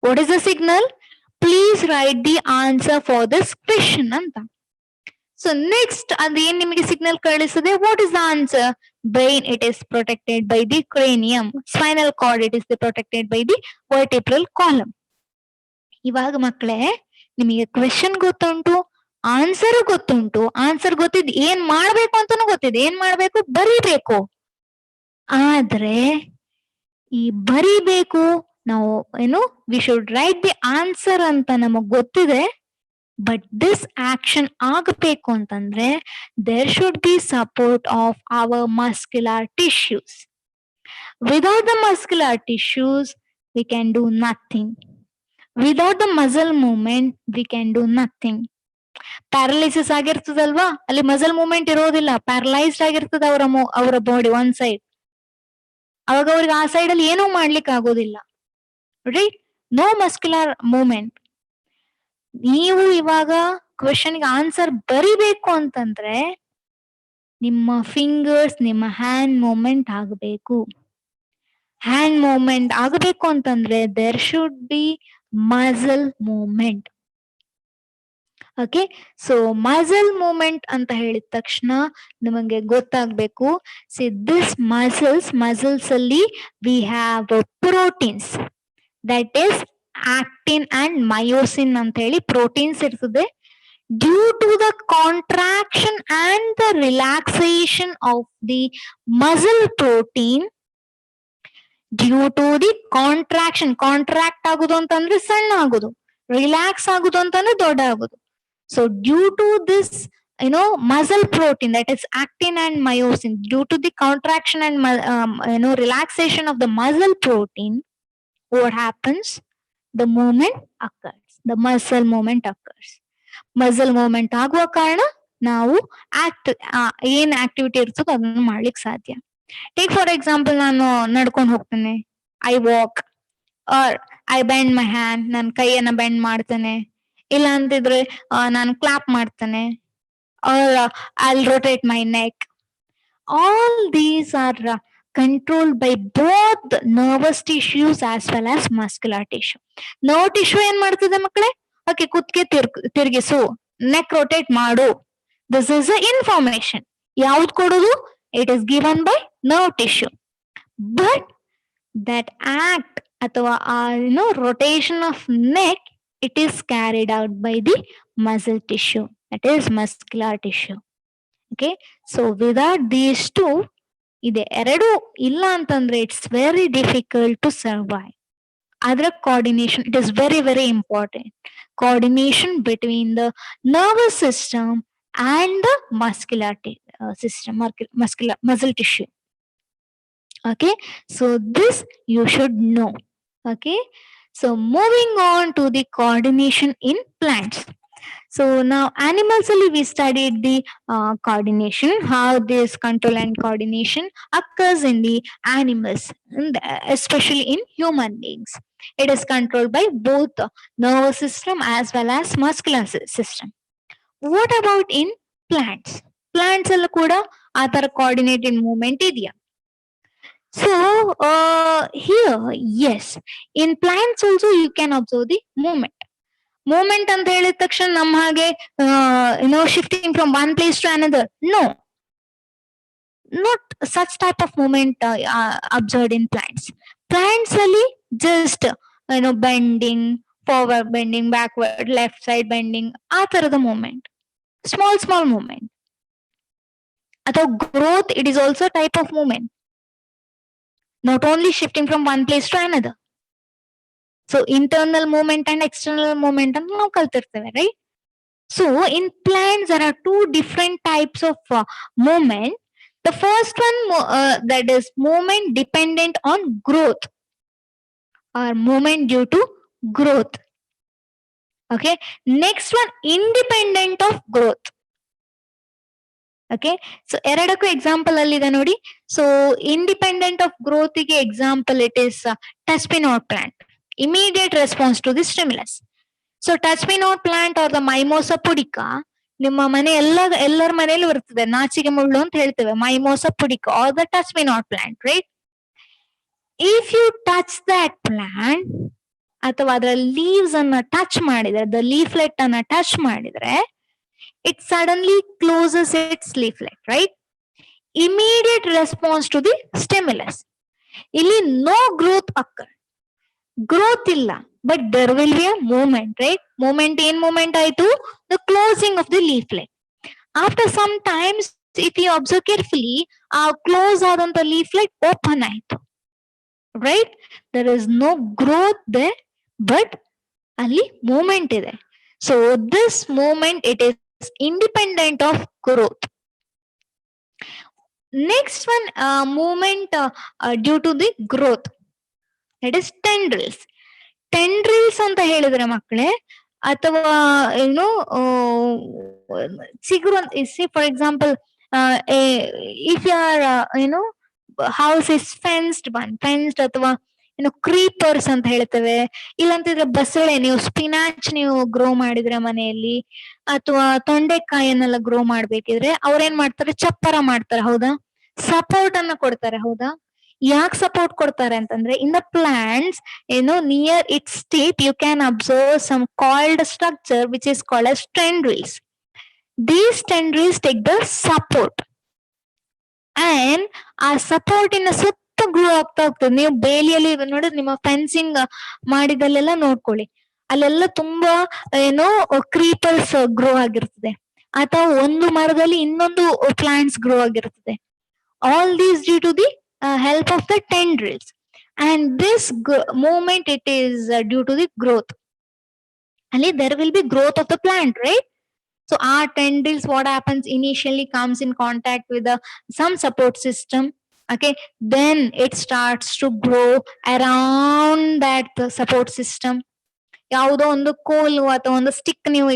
What is the signal? Please write the answer for this question ಅಂತ. So next ಅದೇನ್ ನಿಮಗೆ signal ಕಳಿಸ್ತದೆ, what is the answer? Brain it is protected by the cranium, spinal cord it is protected by the vertebral column. ಇವಾಗ ಮಕ್ಕಳೇ ನಿಮಗೆ question ಗೊತ್ತುಂಟು, answer ಗೊತ್ತುಂಟು, answer ಗೊತ್ತಿದ್ ಏನ್ ಮಾಡ್ಬೇಕು ಅಂತಾನು ಗೊತ್ತಿದೆ, ಏನ್ ಮಾಡ್ಬೇಕು, ಬರಿಬೇಕು. ಆದ್ರೆ ಈ ಬರಿಬೇಕು ನಾವು we should write the answer ಅಂತ ನಮಗ್ ಗೊತ್ತಿದೆ. ಬಟ್ ದಿಸ್ ಆಕ್ಷನ್ ಆಗಬೇಕು ಅಂತಂದ್ರೆ there should be support of our muscular tissues. Without the muscular tissues we can do nothing. Without the muscle movement we can do nothing. Paralysis ಆಗಿರ್ತದಲ್ವಾ, ಅಲ್ಲಿ muscle movement ಇರೋದಿಲ್ಲ, paralysed ಆಗಿರ್ತದ ಅವರ body one side. ಅವಾಗ ಅವ್ರಿಗೆ ಆ side ಅಲ್ಲಿ ಏನೂ ಮಾಡ್ಲಿಕ್ಕೆ ಆಗೋದಿಲ್ಲ, ರೈಟ್? No muscular movement. ನೀವು ಇವಾಗ ಕ್ವೆಶನ್ಗೆ ಆನ್ಸರ್ ಬರಿಬೇಕು ಅಂತಂದ್ರೆ ನಿಮ್ಮ ಫಿಂಗರ್ಸ್, ನಿಮ್ಮ ಹ್ಯಾಂಡ್ ಮೂವ್ಮೆಂಟ್ ಆಗಬೇಕು. ಹ್ಯಾಂಡ್ ಮೂವ್ಮೆಂಟ್ ಆಗಬೇಕು ಅಂತಂದ್ರೆ there should be muscle movement. Okay, so muscle movement ಅಂತ ಹೇಳಿದ ತಕ್ಷಣ ನಮಗೆ ಗೊತ್ತಾಗ್ಬೇಕು, ಸಿ ದಿಸ್ ಮಸಲ್ಸ್ ಅಲ್ಲಿ we have proteins, that is actin and myosin ಅಂತ ಹೇಳಿ ಪ್ರೋಟೀನ್ಸ್ ಇರ್ತದೆ. Due to the contraction and the relaxation of the muscle protein, due to the contract ಆಗುದು ಅಂತಂದ್ರೆ ಸಣ್ಣ ಆಗುದು, ರಿಲ್ಯಾಕ್ಸ್ ಆಗುದು ಅಂತಂದ್ರೆ ದೊಡ್ಡ ಆಗುದು. So due to this muscle protein, that is actin and myosin, due to the contraction and relaxation of the muscle protein, what happens? The movement occurs, the muscle movement occurs. Muscle movement ಆಗುವ ಕಾರಣ ನಾವು ಏನ್ activity ಇರ್ತದೋ ಅದನ್ನ ಮಾಡ್ಲಿಕ್ಕೆ ಸಾಧ್ಯ. Take for example, ನಾನು ನಡ್ಕೊಂಡು ಹೋಗ್ತೇನೆ, I walk, or I bend my hand, ನನ್ನ ಕೈಯನ್ನ ಬೆಂಡ್ ಮಾಡ್ತೇನೆ. ಇಲ್ಲ ಅಂತಿದ್ರೆ ನಾನು ಕ್ಲಾಪ್ ಮಾಡ್ತೇನೆ, or I rotate my neck. All these are controlled by both nervous tissues as well as muscular tissue. Nerve tissue ಏನ್ ಮಾಡ್ತದೆ ಮಕ್ಕಳೇ? ಓಕೆ, ಕುತ್ತಿಗೆ ತಿರುಗಿಸು, ನೆಕ್ ರೊಟೇಟ್ ಮಾಡು. This is a information. ಯಾವ್ದು ಕೊಡೋದು? It is given by nerve tissue. But that act ಅಥವಾ rotation of neck, it is carried out by the muscle tissue, that is muscular tissue. Okay, so without these two, ide eradu illa antandre it's very difficult to survive. Other coordination, it is very very important. Coordination between the nervous system and the muscular system, muscle tissue. Okay, so this you should know. Okay, so moving on to the coordination in plants. So now animals we studied the coordination, how this control and coordination occurs in the animals, especially in human beings. It is controlled by both the nervous system as well as muscular system. What about in plants? Plants allu kuda aa tara coordinated movement idea. So here, yes, in plants also you can observe the movement. Movement ಅಂತ ಹೇಳಿದ ತಕ್ಷಣ ನಮ್ಮ ಹಾಗೆ shifting from one place to another. No, not such type of movement observed in plants. Plants ಅಲ್ಲಿ just bending, forward bending, backward, left side bending, ಆ ತರದ movement, small movement. ಅಥವಾ growth, it is also type of movement. Not only shifting from one place to another. So internal movement and external movement ಅಂತ ನಾವು ಕಲ್ತಿರ್ತೇವೆ, right? So in plants there are two different types of movement. The first one that is movement dependent on growth or movement due to growth. Okay. Next one independent of growth. Okay. So ಎರಡಕ್ಕೂ example ಅಲ್ಲಿ ಇದೆ ನೋಡಿ. So independent of growth ಗೆ example it is touch me not plant. Immediate response to the stimulus. So touch me not plant or the mimosa pudica ನಿಮ್ಮ ಮನೆ ಎಲ್ಲರ ಮನೆಯಲ್ಲೂ ಬರ್ತದೆ, ನಾಚಿಕೆ ಮುಳ್ಳು ಅಂತ ಹೇಳ್ತೇವೆ, mimosa pudica or the touch me not plant, right? If you touch that plant ಅಥವಾ ಅದರ ಲೀವ್ಸ್ ಅನ್ನ ಟಚ್ ಮಾಡಿದ್ರೆ, ದ ಲೀಫ್ಲೆಟ್ ಅನ್ನ ಟಚ್ ಮಾಡಿದ್ರೆ, it suddenly closes its leaflet, right? Immediate response to the stimulus. ಇಲ್ಲಿ ನೋ ಗ್ರೋತ್ ಅಕ್ಕರ್, ಗ್ರೋತ್ ಇಲ್ಲ, but there will be a movement, right? Movement in movement aitu, the closing of the leaflet. After some times, if you observe carefully, close adanta leaflet open aitu, right? There is no growth there, but only movement ide. So this movement, it is independent of growth. Next one, movement due to the growth, that is tendrils. Tendrils ಅಂತ ಹೇಳಿದ್ರೆ ಮಕ್ಕಳೇ, ಅಥವಾ ಏನು ಚಿಗುರು ಅಂತ, for example if you are ಏನು house is fenced ಅಥವಾ ಏನು ಕ್ರೀಪರ್ಸ್ ಅಂತ ಹೇಳ್ತೇವೆ, ಇಲ್ಲಂತಿದ್ರೆ ಬಸಳೆ, ನೀವು ಸ್ಪಿನಾಚ್ ನೀವು ಗ್ರೋ ಮಾಡಿದ್ರೆ ಮನೆಯಲ್ಲಿ, ಅಥವಾ ತೊಂಡೆಕಾಯನ್ನೆಲ್ಲ ಗ್ರೋ ಮಾಡ್ಬೇಕಿದ್ರೆ ಅವ್ರೇನ್ ಮಾಡ್ತಾರೆ, ಚಪ್ಪರ ಮಾಡ್ತಾರೆ, ಹೌದಾ? ಸಪೋರ್ಟ್ ಅನ್ನ ಕೊಡ್ತಾರೆ, ಹೌದಾ? ಯಾಕೆ ಸಪೋರ್ಟ್ ಕೊಡ್ತಾರೆ ಅಂತಂದ್ರೆ, in the plants near its tip you can observe some called structure which is called as tendrils. These tendrils take the support and ಆ ಸಪೋರ್ಟಿನ ಸುತ್ತ ಗ್ರೋ ಆಗ್ತಾ ಹೋಗ್ತದೆ. ನೀವು ಬೇಲಿಯಲ್ಲಿ ನೋಡಿದ್ರೆ, ನಿಮ್ಮ ಫೆನ್ಸಿಂಗ್ ಮಾಡಿದಲ್ಲೆಲ್ಲ ನೋಡ್ಕೊಳ್ಳಿ, ಅಲ್ಲೆಲ್ಲ ತುಂಬಾ ಕ್ರೀಪರ್ಸ್ ಗ್ರೋ ಆಗಿರ್ತದೆ, ಅಥವಾ ಒಂದು ಮರದಲ್ಲಿ ಇನ್ನೊಂದು ಪ್ಲಾಂಟ್ಸ್ ಗ್ರೋ ಆಗಿರ್ತದೆ. All these due to the help of the tendrils, and this movement, it is due to the growth. And there will be growth of the plant, right? So our tendrils, what happens, initially comes in contact with some support system, okay? Then it starts to grow around that support system. ಯಾವುದೋ ಒಂದು ಕೋಲ್ ಅಥವಾ ಒಂದು stick ನೀವು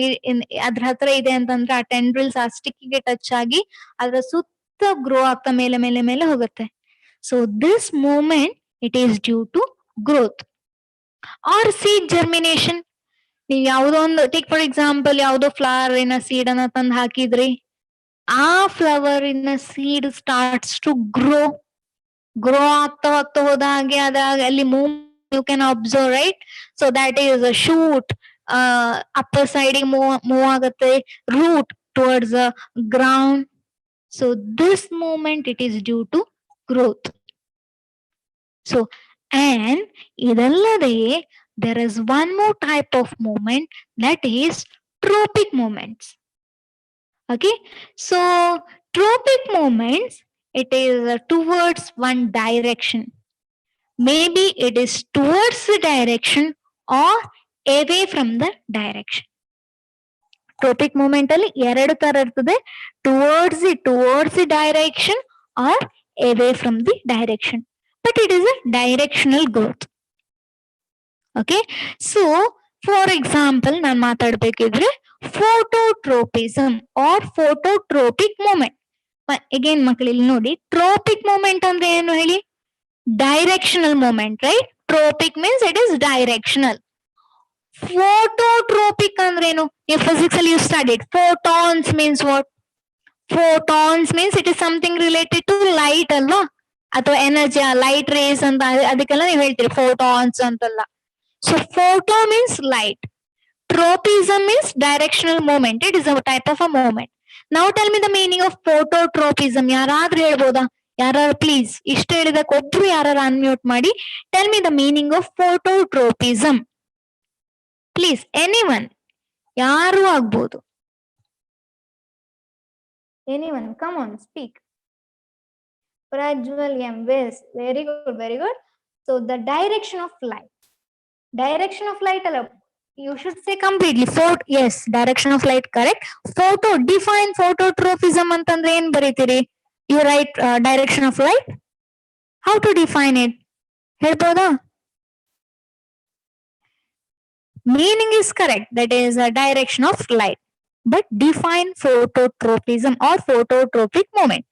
ಅದ್ರ ಹತ್ರ ಇದೆ ಅಂತಂದ್ರೆ, ಆ ಟೆಂಡ್ರಿಲ್ಸ್ ಆ ಸ್ಟಿಕ್ ಗೆ ಟಚ್ ಆಗಿ ಅದರ ಸುತ್ತ ಗ್ರೋ ಆಗ್ತಾ ಮೇಲೆ ಮೇಲೆ ಮೇಲೆ ಹೋಗುತ್ತೆ. So this movement, it is due to growth. Or seed germination. ನೀವು ಯಾವುದೋ ಒಂದು, ಟೇಕ್ ಫಾರ್ ಎಕ್ಸಾಂಪಲ್, ಯಾವುದೋ ಫ್ಲವರ್ ಇನ ಸೀಡ್ ಅನ್ನ ತಂದು ಹಾಕಿದ್ರಿ, ಆ ಫ್ಲವರ್ ಇನ ಸೀಡ್ ಸ್ಟಾರ್ಟ್ಸ್ ಟು ಗ್ರೋ ಆಗ್ತಾ ಹೋದ ಹಾಗೆ ಅಲ್ಲಿ move you can observe, right? So that is a shoot, upper side move agutte, root towards the ground. So this movement, it is due to growth. So, and idallade there is one more type of movement, that is tropic movements. Okay, so tropic movements, it is towards one direction. Maybe it is towards the direction or away from the direction. Tropic movement ಅಲ್ಲಿ ಎರಡು ತರ ಇರ್ತದೆ, towards the direction or away from the direction, but it is a directional growth. Okay, so for example, ನಾನು ಮಾತಾಡ್ಬೇಕಿದ್ರೆ phototropism or phototropic movement. again ಮಕ್ಕಳು ಇಲ್ಲಿ ನೋಡಿ, trophic movement ಅಂದ್ರೆ ಏನು ಹೇಳಿ? Directional movement, right? Tropic means it is directional. Phototropic andrenu? In physics you studied. Photons means what? Photons means it is something related to light alva, ಅಥವಾ energy, light rays ಅಂತ ಅದಕ್ಕೆಲ್ಲ ನೀವು ಹೇಳ್ತೀರಿ photons ಅಂತಲ್ಲ. So photo means light. Tropism means directional movement. It is a type of a movement. Now tell me the meaning of phototropism. ಯಾರಾದ್ರೂ ಹೇಳ್ಬೋದಾ? ಯಾರು please, ಇಷ್ಟ ಹೇಳಿದಕ್ಕೆ ಒಬ್ರು ಯಾರು ಅನ್ಮ್ಯೂಟ್ ಮಾಡಿ, tell me the meaning of phototropism. Please, anyone, ಯಾರು ಆಗ್ಬೋದು. Anyone, come on, speak. Prajwal M yes, very good, very good. So the direction of light. Direction of light ಅಲ್ಲ. You should say completely. Yes, direction of light correct. Photo, define phototropism ಅಂತಂದ್ರೆ ಏನ್ ಬರೀತೀರಿ? You write direction of light. How to define it? ಹೇಳ್ಬೋದಾ? Meaning is correct. That is a direction of light. But define phototropism or phototropic moment.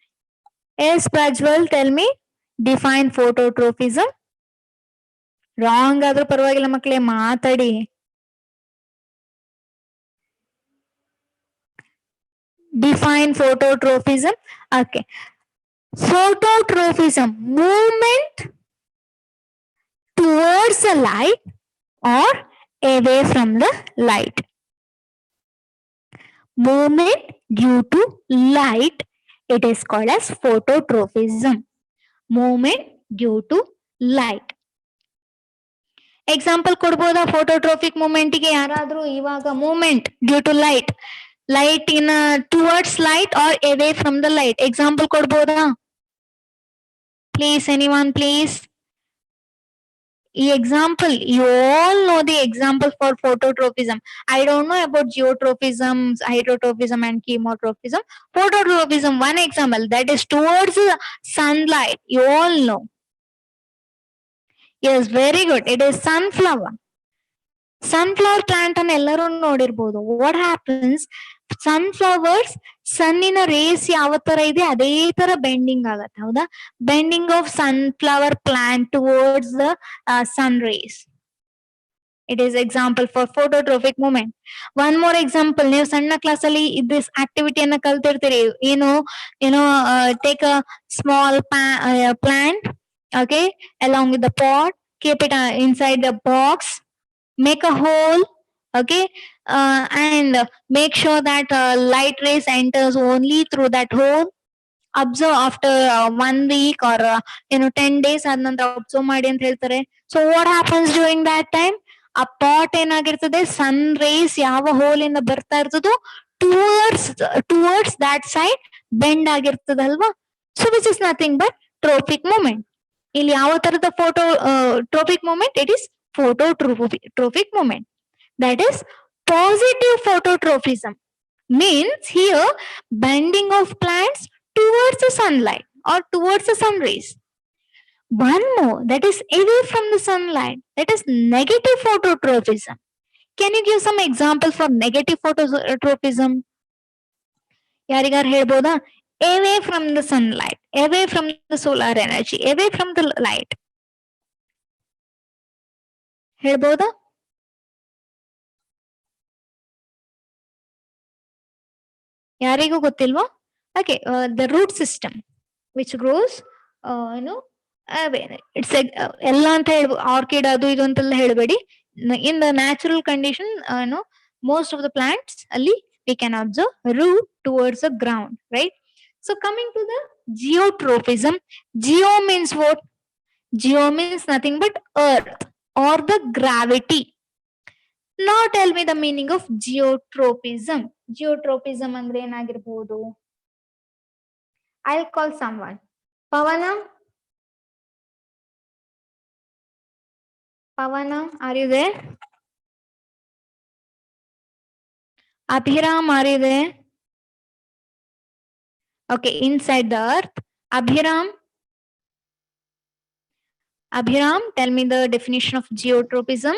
Yes, Prajwal, tell me. Define phototropism. Wrong ಆದ್ರೂ ಪರವಾಗಿಲ್ಲ ಮಕ್ಕಳೇ, ಮಾತಾಡಿ. Define phototropism. Okay. Phototropism, movement towards the light or away from the light. Movement due to light, it is called as phototropism. Movement due to light. Example ಕೊಡ್ಬೋದಾ phototropic movement ಗೆ ಯಾರಾದ್ರೂ? ಇವಾಗ movement due to light, light in towards light or away from the light. Example ಕೊಡ್ಬೋದಾ? Please, anyone, please. Example, you all know the example for phototropism. I don't know about geotropism, hydrotropism and chemotropism. Phototropism, one example, that is towards the sunlight. You all know. Yes, very good. It is sunflower. Sunflower plant ಅನ್ನು ಎಲ್ಲರೂ ನೋಡಿರ್ಬೋದು. What happens? Sunflowers ಸನ್ನಿನ rays ಯಾವ ತರ ಇದೆ ಅದೇ ತರ bending ಆಗತ್ತೆ, ಹೌದಾ? Bending of sunflower plant towards the sun rays. It is example for phototropic movement. One more example, ನೀವು ಸಣ್ಣ ಕ್ಲಾಸ್ ಅಲ್ಲಿ this activity ಅನ್ನ ಕಲ್ತಿರ್ತೀರಿ. Take a small plant, okay, along with the pot, keep it inside the box, make a hole, okay, and make sure that light rays enters only through that hole. Observe after 1 week or 10 days ಆದ ನಂತರ observe ಮಾಡಿ ಅಂತ ಹೇಳ್ತಾರೆ. So what happens during that time? ಆ pot ಏನಾಗಿರ್ತದೆ, sun rays ಯಾವ hole ಇಂದ ಬರ್ತಾ ಇರ್ತದೋ ಟುವರ್ಡ್ಸ್ ದಟ್ ಸೈಡ್ ಬೆಂಡ್ ಆಗಿರ್ತದಲ್ವಾ? So which is nothing but tropic movement. ಇಲ್ಲಿ ಯಾವ ತರದ tropic movement? It is phototropic movement. That is positive phototropism. Means here bending of plants towards the sunlight or towards the sun rays. One more, that is away from the sunlight. That is negative phototropism. Can you give some example for negative phototropism? ಯಾರಿಗಾರ ಹೇಳ್ಬೋದಾ? Away from the sunlight, away from the solar energy, away from the light. ಹೇಳ್ಬೋದಾ? ಯಾರಿಗೂ ಗೊತ್ತಿಲ್ವಾ? Okay, the root system which grows, it's ಎಲ್ಲ ಅಂತ ಹೇಳ್ಬೋದು, orchid ಅದು ಇದು ಅಂತೆಲ್ಲ ಹೇಳ್ಬೇಡಿ. In the natural condition, most of the plants ಅಲ್ಲಿ we can observe root towards the ground, right? So coming to the geotropism, geo means what? Geo means nothing but earth or the gravity. Now tell me the meaning of geotropism. Geotropism ಅಂದ್ರೆ ಏನಾಗಿರ್ಬೋದು? I'll call someone. Pavana, are you there? Abhiram, are you there? Okay, inside the earth. Abhiram, tell me the definition of geotropism.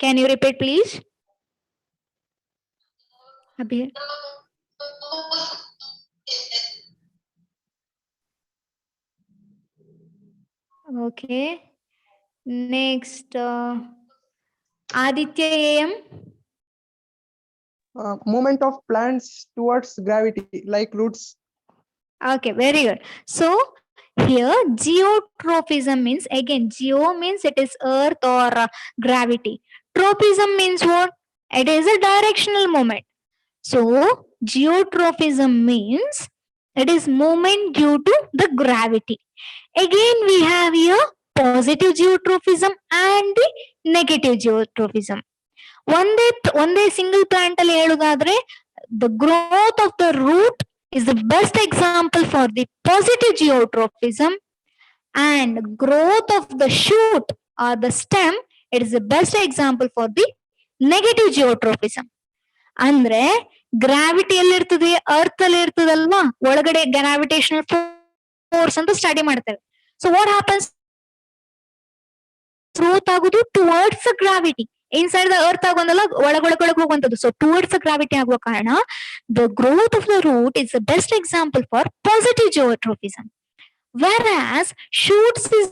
Can you repeat, please? Abhiram. Okay. Next, Aditya AM. Movement of plants towards gravity, like roots. Okay, very good. So here geotropism means, again, geo means it is earth or gravity. Tropism means what? It is a directional movement. So geotropism means it is movement due to the gravity. Again, we have here positive geotropism and the negative geotropism. ಒಂದೇ single plant ಅಲ್ಲಿ ಹೇಳುದಾದ್ರೆ the growth of the root is the best example for the positive geotrophism, and growth of the shoot or the stem, it is the best example for the negative geotrophism. ಅಂದ್ರೆ gravity ಎಲ್ಲಿ ಇರ್ತದೆ, earth ಅಲ್ಲಿ ಇರ್ತದಲ್ವಾ, ಒಳಗಡೆ gravitational force ಅಂತ study ಮಾಡ್ತೇವೆ. So what happens, growth ಆಗುದು towards gravity, inside the earth ಆಗೋದಲ್ಲ, ಒಳಗೊಳಗೊಳಗೆ ಹೋಗುವಂತದ್ದು. ಸೊ ಟುವರ್ಡ್ಸ್ ಗ್ರಾವಿಟಿ ಆಗುವ ಕಾರಣ the growth of the root is the best example for positive geotropism. Whereas shoots is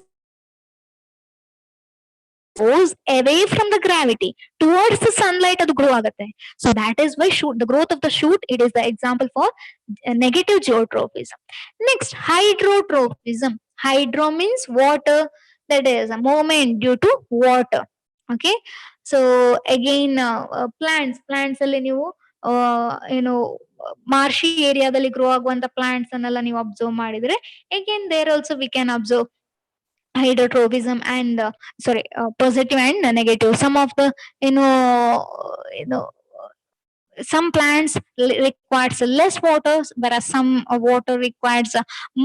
goes away from the gravity towards the sunlight, ಅದು grow ಆಗುತ್ತೆ. So that is why shoot, the growth of the shoot, it is the example for negative geotrophism. Next, hydrotrophism. Hydro means water, that is a movement due to water. Okay, so again plants ಅಲ್ಲಿ ನೀವು ಮಾರ್ಷಿ ಏರಿಯಾದಲ್ಲಿ grow ಆಗುವಂತ plants ಅನ್ನೆಲ್ಲ ನೀವು observe ಮಾಡಿದ್ರೆ, again there also we can observe hydrotrophism and positive and negative. Some of the some plants requires less water, whereas some water requires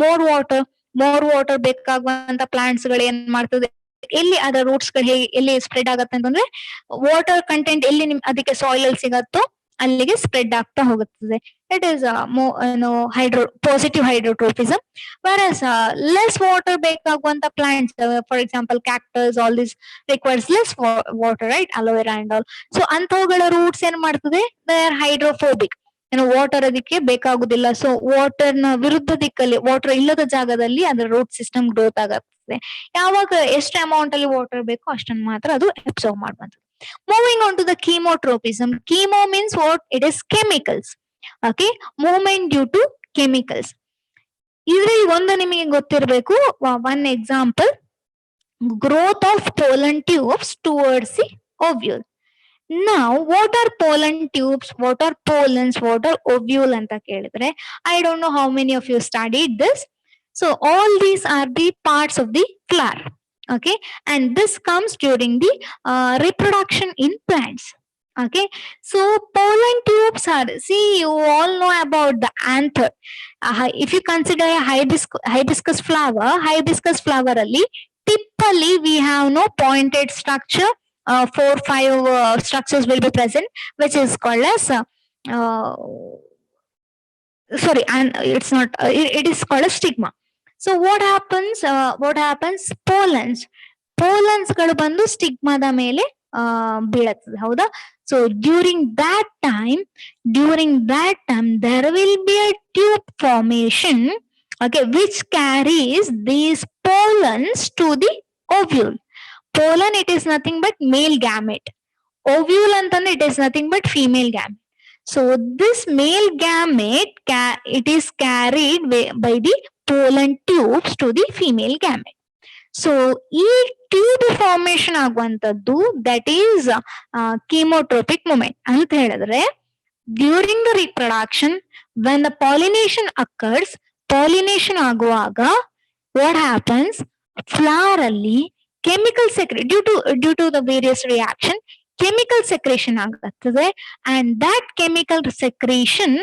more water. ಬೇಕಾಗುವಂತ plants ಗಳು ಏನ್ ಮಾಡ್ತದೆ, ಎಲ್ಲಿ ಅದರ ರೂಟ್ಸ್ ಗಳು ಎಲ್ಲಿ ಸ್ಪ್ರೆಡ್ ಆಗತ್ತೆ ಅಂತಂದ್ರೆ, ವಾಟರ್ ಕಂಟೆಂಟ್ ಎಲ್ಲಿ ಅದಕ್ಕೆ ಸಾಯಿಲ್ ಅಲ್ಲಿ ಸಿಗತ್ತೋ ಅಲ್ಲಿಗೆ ಸ್ಪ್ರೆಡ್ ಆಗ್ತಾ ಹೋಗುತ್ತದೆ. It is positive hydrotropism. whereas less water ಬೇಕಾಗುವಂತ plants, for example cactus, all this requires less water, right, aloe vera and all. So ಅಂತವುಗಳ ರೂಟ್ಸ್ ಏನ್ ಮಾಡ್ತದೆ, ದೇ ಆರ್ ಹೈಡ್ರೋಫೋಬಿಕ್, ವಾಟರ್ ಅದಕ್ಕೆ ಬೇಕಾಗುದಿಲ್ಲ. ಸೊ ವಾಟರ್ ನ ವಿರುದ್ಧ ದಿಕ್ಕಲ್ಲಿ, ವಾಟರ್ ಇಲ್ಲದ ಜಾಗದಲ್ಲಿ ಅದರ ರೂಟ್ ಸಿಸ್ಟಮ್ ಗ್ರೋತ್ ಆಗುತ್ತದೆ. ಯಾವಾಗ ಎಷ್ಟು ಅಮೌಂಟ್ ಅಲ್ಲಿ ವಾಟರ್ ಬೇಕೋ ಅಷ್ಟನ್ನು ಮಾತ್ರ ಅದು ಅಬ್ಸರ್ವ್ ಮಾಡುವಂಥದ್ದು. Moving on to the chemotropism. Chemo means what? It is chemicals. Okay, movement due to chemicals. ಇದ್ರಲ್ಲಿ ಒಂದು ನಿಮಗೆ ಗೊತ್ತಿರಬೇಕು, one example, growth of pollen tubes towards the ovule. Now, what are pollen tubes? What are pollens? What are ovule ಅಂತ ಕೇಳಿದ್ರೆ, I don't know how many of you studied this. So all these are the parts of the flower. Okay, and this comes during the reproduction in plants. Okay, so pollen tubes are, see, you all know about the anther. If you consider a hibiscus flower alli typically we have no pointed structure, 4-5 structures will be present, which is called as and it's not it is called a stigma. So what happens, pollens ಗಳು ಬಂದು ಸ್ಟಿಗ್ಮಾದ ಮೇಲೆ ಬೀಳತ್ತದ, ಹೌದಾ? So during that time there will be a tube formation, okay, which carries these pollens to the ovule. Pollen, it is nothing but male gamete. Ovule ಅಂತಂದ್ರೆ it is nothing but female gamete. So this male gamete it is carried by the pollen tubes to the female gamete. So ಈ tube formation ಆಗುವಂತದ್ದು, that is chemotropic movement ಅಂತ ಹೇಳಿದ್ರೆ, during the reproduction when the pollination occurs, pollination ಆಗುವಾಗ what happens, flower ಅಲ್ಲಿ chemical secrete due to the various reaction, chemical secretion ಆಗುತ್ತದೆ. And that chemical secretion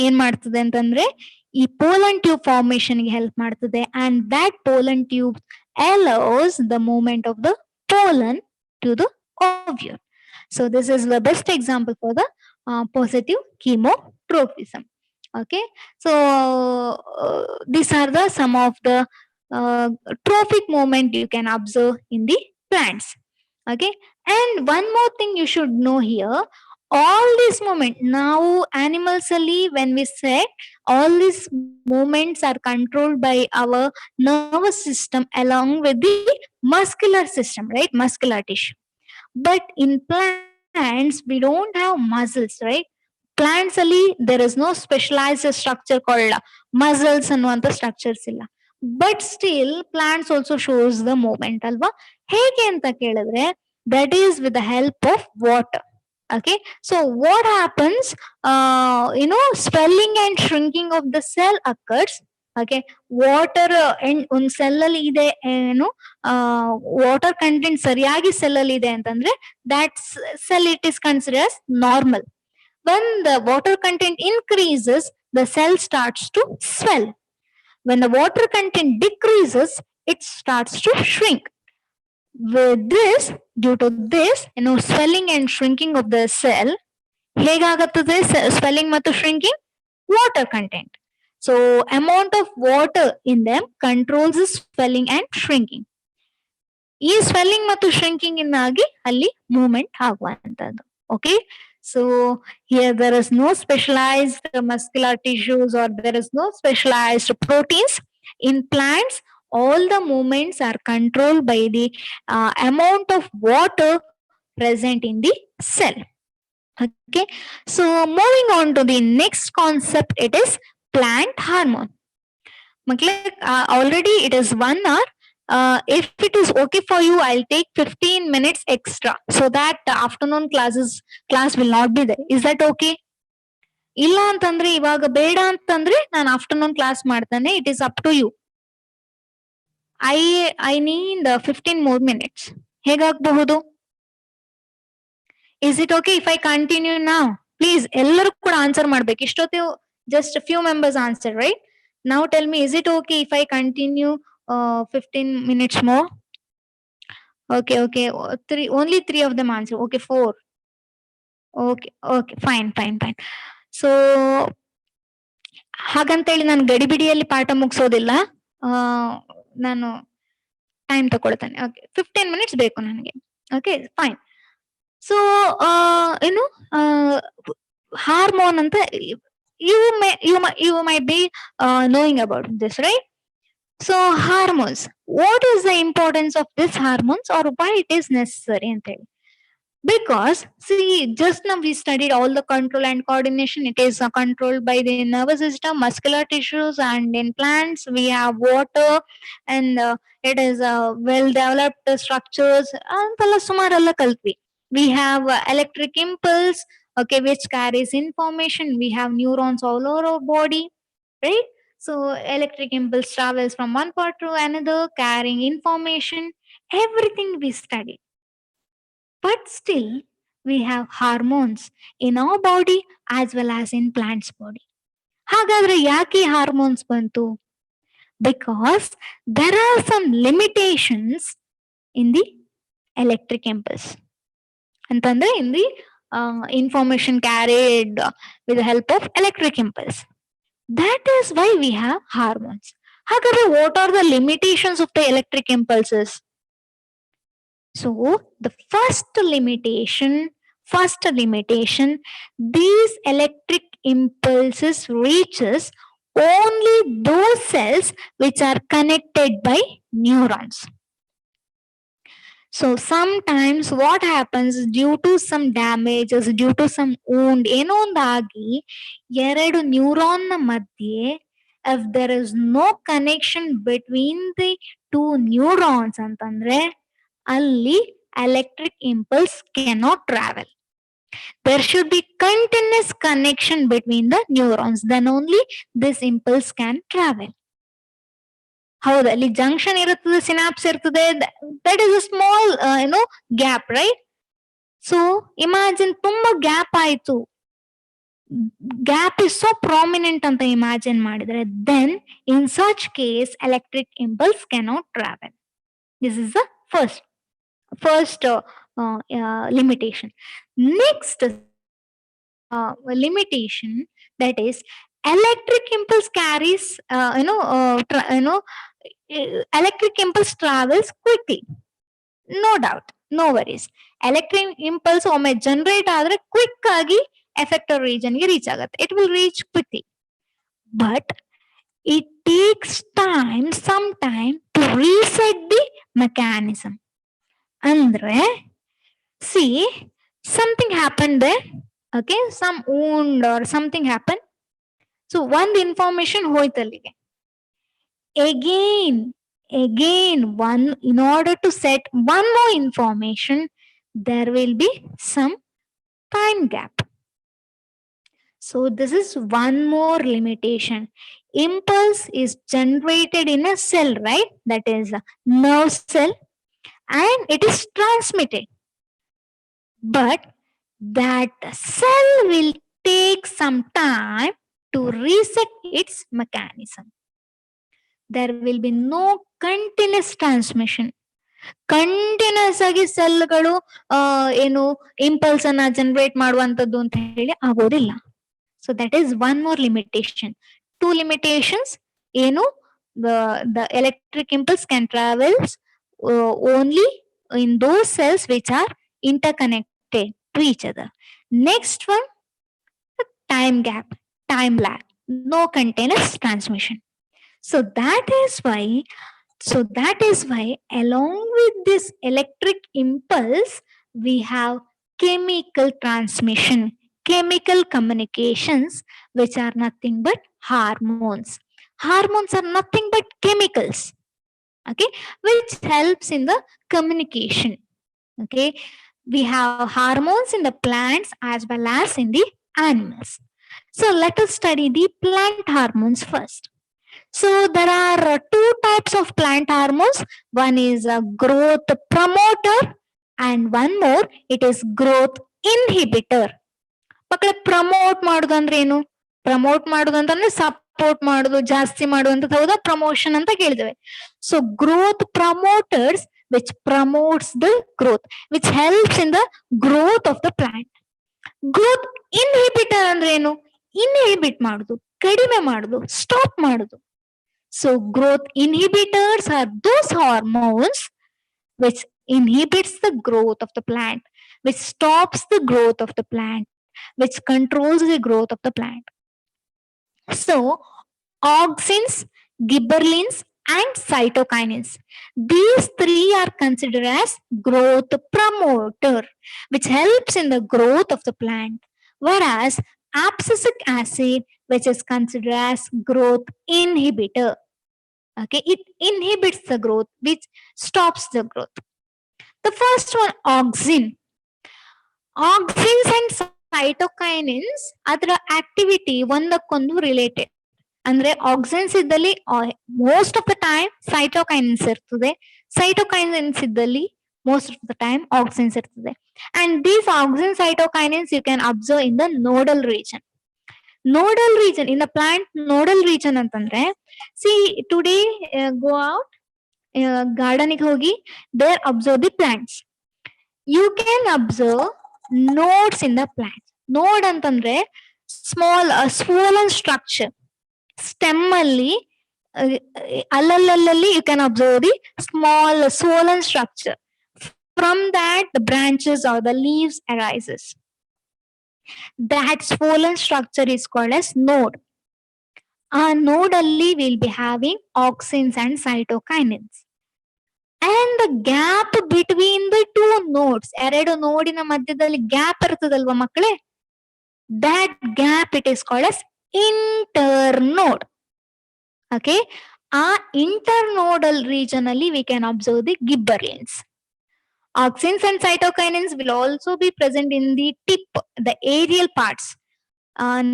ಏನ್ ಮಾಡ್ತದೆ ಅಂತಂದ್ರೆ, ಈ ಪೋಲನ್ ಟ್ಯೂಬ್ ಫಾರ್ಮೇಶನ್ ಗೆ ಹೆಲ್ಪ್ ಮಾಡ್ತದೆ. And that pollen tube allows the movement of the pollen to the ovule. So this is the best example for the positive chemotrophism. Okay, so these are the some of the trophic movement you can observe in the plants. Okay, and one more thing you should know here, all this movement now animals ali, when we say all these movements are controlled by our nervous system along with the muscular system, right, muscular tissue. But in plants we don't have muscles, right? Plants ali there is no specialized structure called muscles ಅನ್ನುವಂತ structures ಇಲ್ಲ. But still plants also shows the movement ಅಲ್ವಾ? ಹೇಗೆ ಅಂತ ಕೇಳಿದ್ರೆ, that is with the help of water. Okay, so what happens, swelling and shrinking of the cell occurs. Okay, water and ಒಂದು cell ಅಲ್ಲಿ ಇದೆ, water content ಸರಿಯಾಗಿ cell ಅಲ್ಲಿ ಇದೆ ಅಂತಂದ್ರೆ that cell it is considered as normal. when the water content increases, the cell starts to swell. When the water content decreases, it starts to shrink. With this, due to this, swelling and shrinking of the cell, ಹೇಗಾಗುತ್ತದೆ swelling ಮತ್ತು shrinking? Water content. So amount of water in them controls the swelling and shrinking. ಈ swelling ಮತ್ತು shrinking ಇಂದಾಗಿ ಅಲ್ಲಿ movement ಆಗುವಂತದ್ದು. Okay, so here there is no specialized muscular tissues or there is no specialized proteins. In plants, all the movements are controlled by the amount of water present in the cell. Okay, so moving on to the next concept, it is plant hormone. Already it is 1 hour. If it is okay for you, I'll take 15 minutes extra so that the afternoon class will not be there. Is that okay? ಇಲ್ಲ ಅಂತಂದ್ರೆ ಇವಾಗ ಬೇಡ ಅಂತಂದ್ರೆ ನಾನು afternoon class ಮಾಡ್ತಾನೆ. It is up to you. I need 15 more minutes. ಹೇಗಾಗಬಹುದು? Is it okay if I continue now? Please, ಎಲ್ಲರೂ ಕೂಡ ಆನ್ಸರ್ ಮಾಡ್ಬೇಕು. ಇಷ್ಟೊತ್ತು just a few members answered, right? Now tell me, is it okay if I continue 15 minutes more? Okay, only 3 of them answer. Okay, 4. Okay, fine. So ಹಾಗಂತೇಳಿ ನಾನು ಗಡಿಬಿಡಿಯಲ್ಲಿ ಪಾಠ ಮುಗಿಸೋದಿಲ್ಲ. ನಾನು time ತಗೊಳ್ತೇನೆ. Okay, 15 minutes ಬೇಕು ನನಗೆ. Okay, fine. So hormone ಅಂತ you might be knowing about this, right? So hormones, what is the importance of these hormones or why it is necessary ante? Because see, just now we studied all the control and coordination. It is controlled by the nervous system, muscular tissues, and in plants we have water, and it is well developed structures antalla sumaralla kaltvi. We have electric impulse, okay, which carries information. We have neurons all over our body, right? So electric impulse travels from one part to another, carrying information. Everything we study. But still, we have hormones in our body as well as in plants' body. ಹಾಗಾದ್ರೆ ಯಾಕೆ hormones ಬಂತು? Because there are some limitations in the electric impulse. ಅಂತಂದ್ರೆ in the information carried with the help of electric impulse. That is why we have hormones. ಹಾಗಾದ್ರೆ what are the limitations of the electric impulses? So the first limitation, these electric impulses reaches only those cells which are connected by neurons. So sometimes what happens, due to some damages, due to some wound, ಏನೋ ಒಂದಾಗಿ 2 neuron ನ ಮಧ್ಯೆ, if there is no connection between the 2 neurons ಅಂತಂದ್ರೆ ಅಲ್ಲಿ electric impulse cannot travel. There should be continuous connection between the neurons, then only this impulse can travel. ಹೌದಾ, ಅಲ್ಲಿ junction ಇರುತ್ತದೆ, synapse ಇರ್ತದೆ, that is a small gap, right? So imagine ತುಂಬಾ gap ಆಯ್ತು, gap is so prominent ಅಂತ imagine ಮಾಡಿದ್ರೆ, then in such case electric impulse cannot travel. This is the first limitation. Next limitation, that is electric impulse carries electric impulse travels quickly, no doubt, no worries. Electric impulse ಒಮ್ಮೆ generate ಆದ್ರೆ quick ಆಗಿ ಎಫೆಕ್ಟರ್ region ಗೆ reach ಆಗುತ್ತೆ. It will reach quickly, but it takes some time to reset the mechanism. Andre, see, something happened there, okay, some wound or something happened. So one information hoಯ್ತು ಅಲ್ಲಿಗೆ. Again, in order to set one more information, there will be some time gap. So this is one more limitation. Impulse is generated in a cell, right? That is a nerve cell. And it is transmitted, but that cell will take some time to reset its mechanism. There will be no continuous transmission. Continuous ಆಗಿ ಸೆಲ್ಗಳು ಏನು impulse ಅನ್ನ generate ಮಾಡುವಂತದ್ದು ಅಂತ ಹೇಳಿ ಆಗೋದಿಲ್ಲ. So that is one more limitation. Two limitations ಏನು, the electric impulse can travels only in those cells which are interconnected to each other. Next one, the time gap, time lag, no continuous transmission. So that is why along with this electric impulse we have chemical transmission, chemical communications, which are nothing but hormones. Hormones are nothing but chemicals, okay, which helps in the communication. Okay, we have hormones in the plants as well as in the animals. So let us study the plant hormones first. So there are two types of plant hormones. One is a growth promoter and one more, it is growth inhibitor. ಮಕ್ಕಳ promote ಮಾಡುದು ಅಂದ್ರೆ ಏನು? Promote ಮಾಡುದು ಅಂತಂದ್ರೆ support ಮಾಡುದು, ಜಾಸ್ತಿ ಮಾಡುವಂತದ್ದು ಹೌದಾ, ಪ್ರಮೋಷನ್ ಅಂತ ಕೇಳಿದ್ದೇವೆ. So growth promoters which promotes the growth, which helps in the growth of the plant. Growth inhibitor ಅಂದ್ರೆ ಏನು? ಇನ್ಹಿಬಿಟ್ ಮಾಡುದು, ಕಡಿಮೆ ಮಾಡುದು, ಸ್ಟಾಪ್ ಮಾಡುದು. So growth inhibitors are those hormones which inhibits the growth of the plant, which stops the growth of the plant, which controls the growth of the plant. So auxins, gibberellins and cytokinins, these three are considered as growth promoter, which helps in the growth of the plant, whereas abscisic acid, which is considered as growth inhibitor. Okay, it inhibits the growth, which stops the growth. The first one, auxin. Auxins and cytokinins, ಅದರ activity ಒಂದಕ್ಕೊಂದು related. ಅಂದ್ರೆ auxins ಇದ್ದಲ್ಲಿ most of the time cytokinins ಇರ್ತದೆ, cytokinins ಇದ್ದಲ್ಲಿ most of the time auxins ಇರ್ತದೆ. And these auxin cytokinins you can observe in the nodal region. Nodal region in the plant, nodal region ಅಂತಂದ್ರೆ, see today go out garden ಗೆ ಹೋಗಿ there observe the plants. You can observe nodes in the plant. Node ಅಂತಂದ್ರೆ small swollen structure. Stem ಅಲ್ಲಿ ಅಲ್ಲಲ್ಲಿ you can observe the small swollen structure. From that the branches or the leaves arises. That swollen structure is called as node. Our node alli will be having auxins and cytokinins. And the gap between the two nodes, ಎರಡು ನೋಡಿನ ಮಧ್ಯದಲ್ಲಿ gap ಇರ್ತದಲ್ವಾ ಮಕ್ಕಳೇ, that gap it is called as internode. Okay, ಆ internodal region ಅಲ್ಲಿ we can observe the gibberellins. Auxins and cytokinins will also be present in the tip, the aerial parts.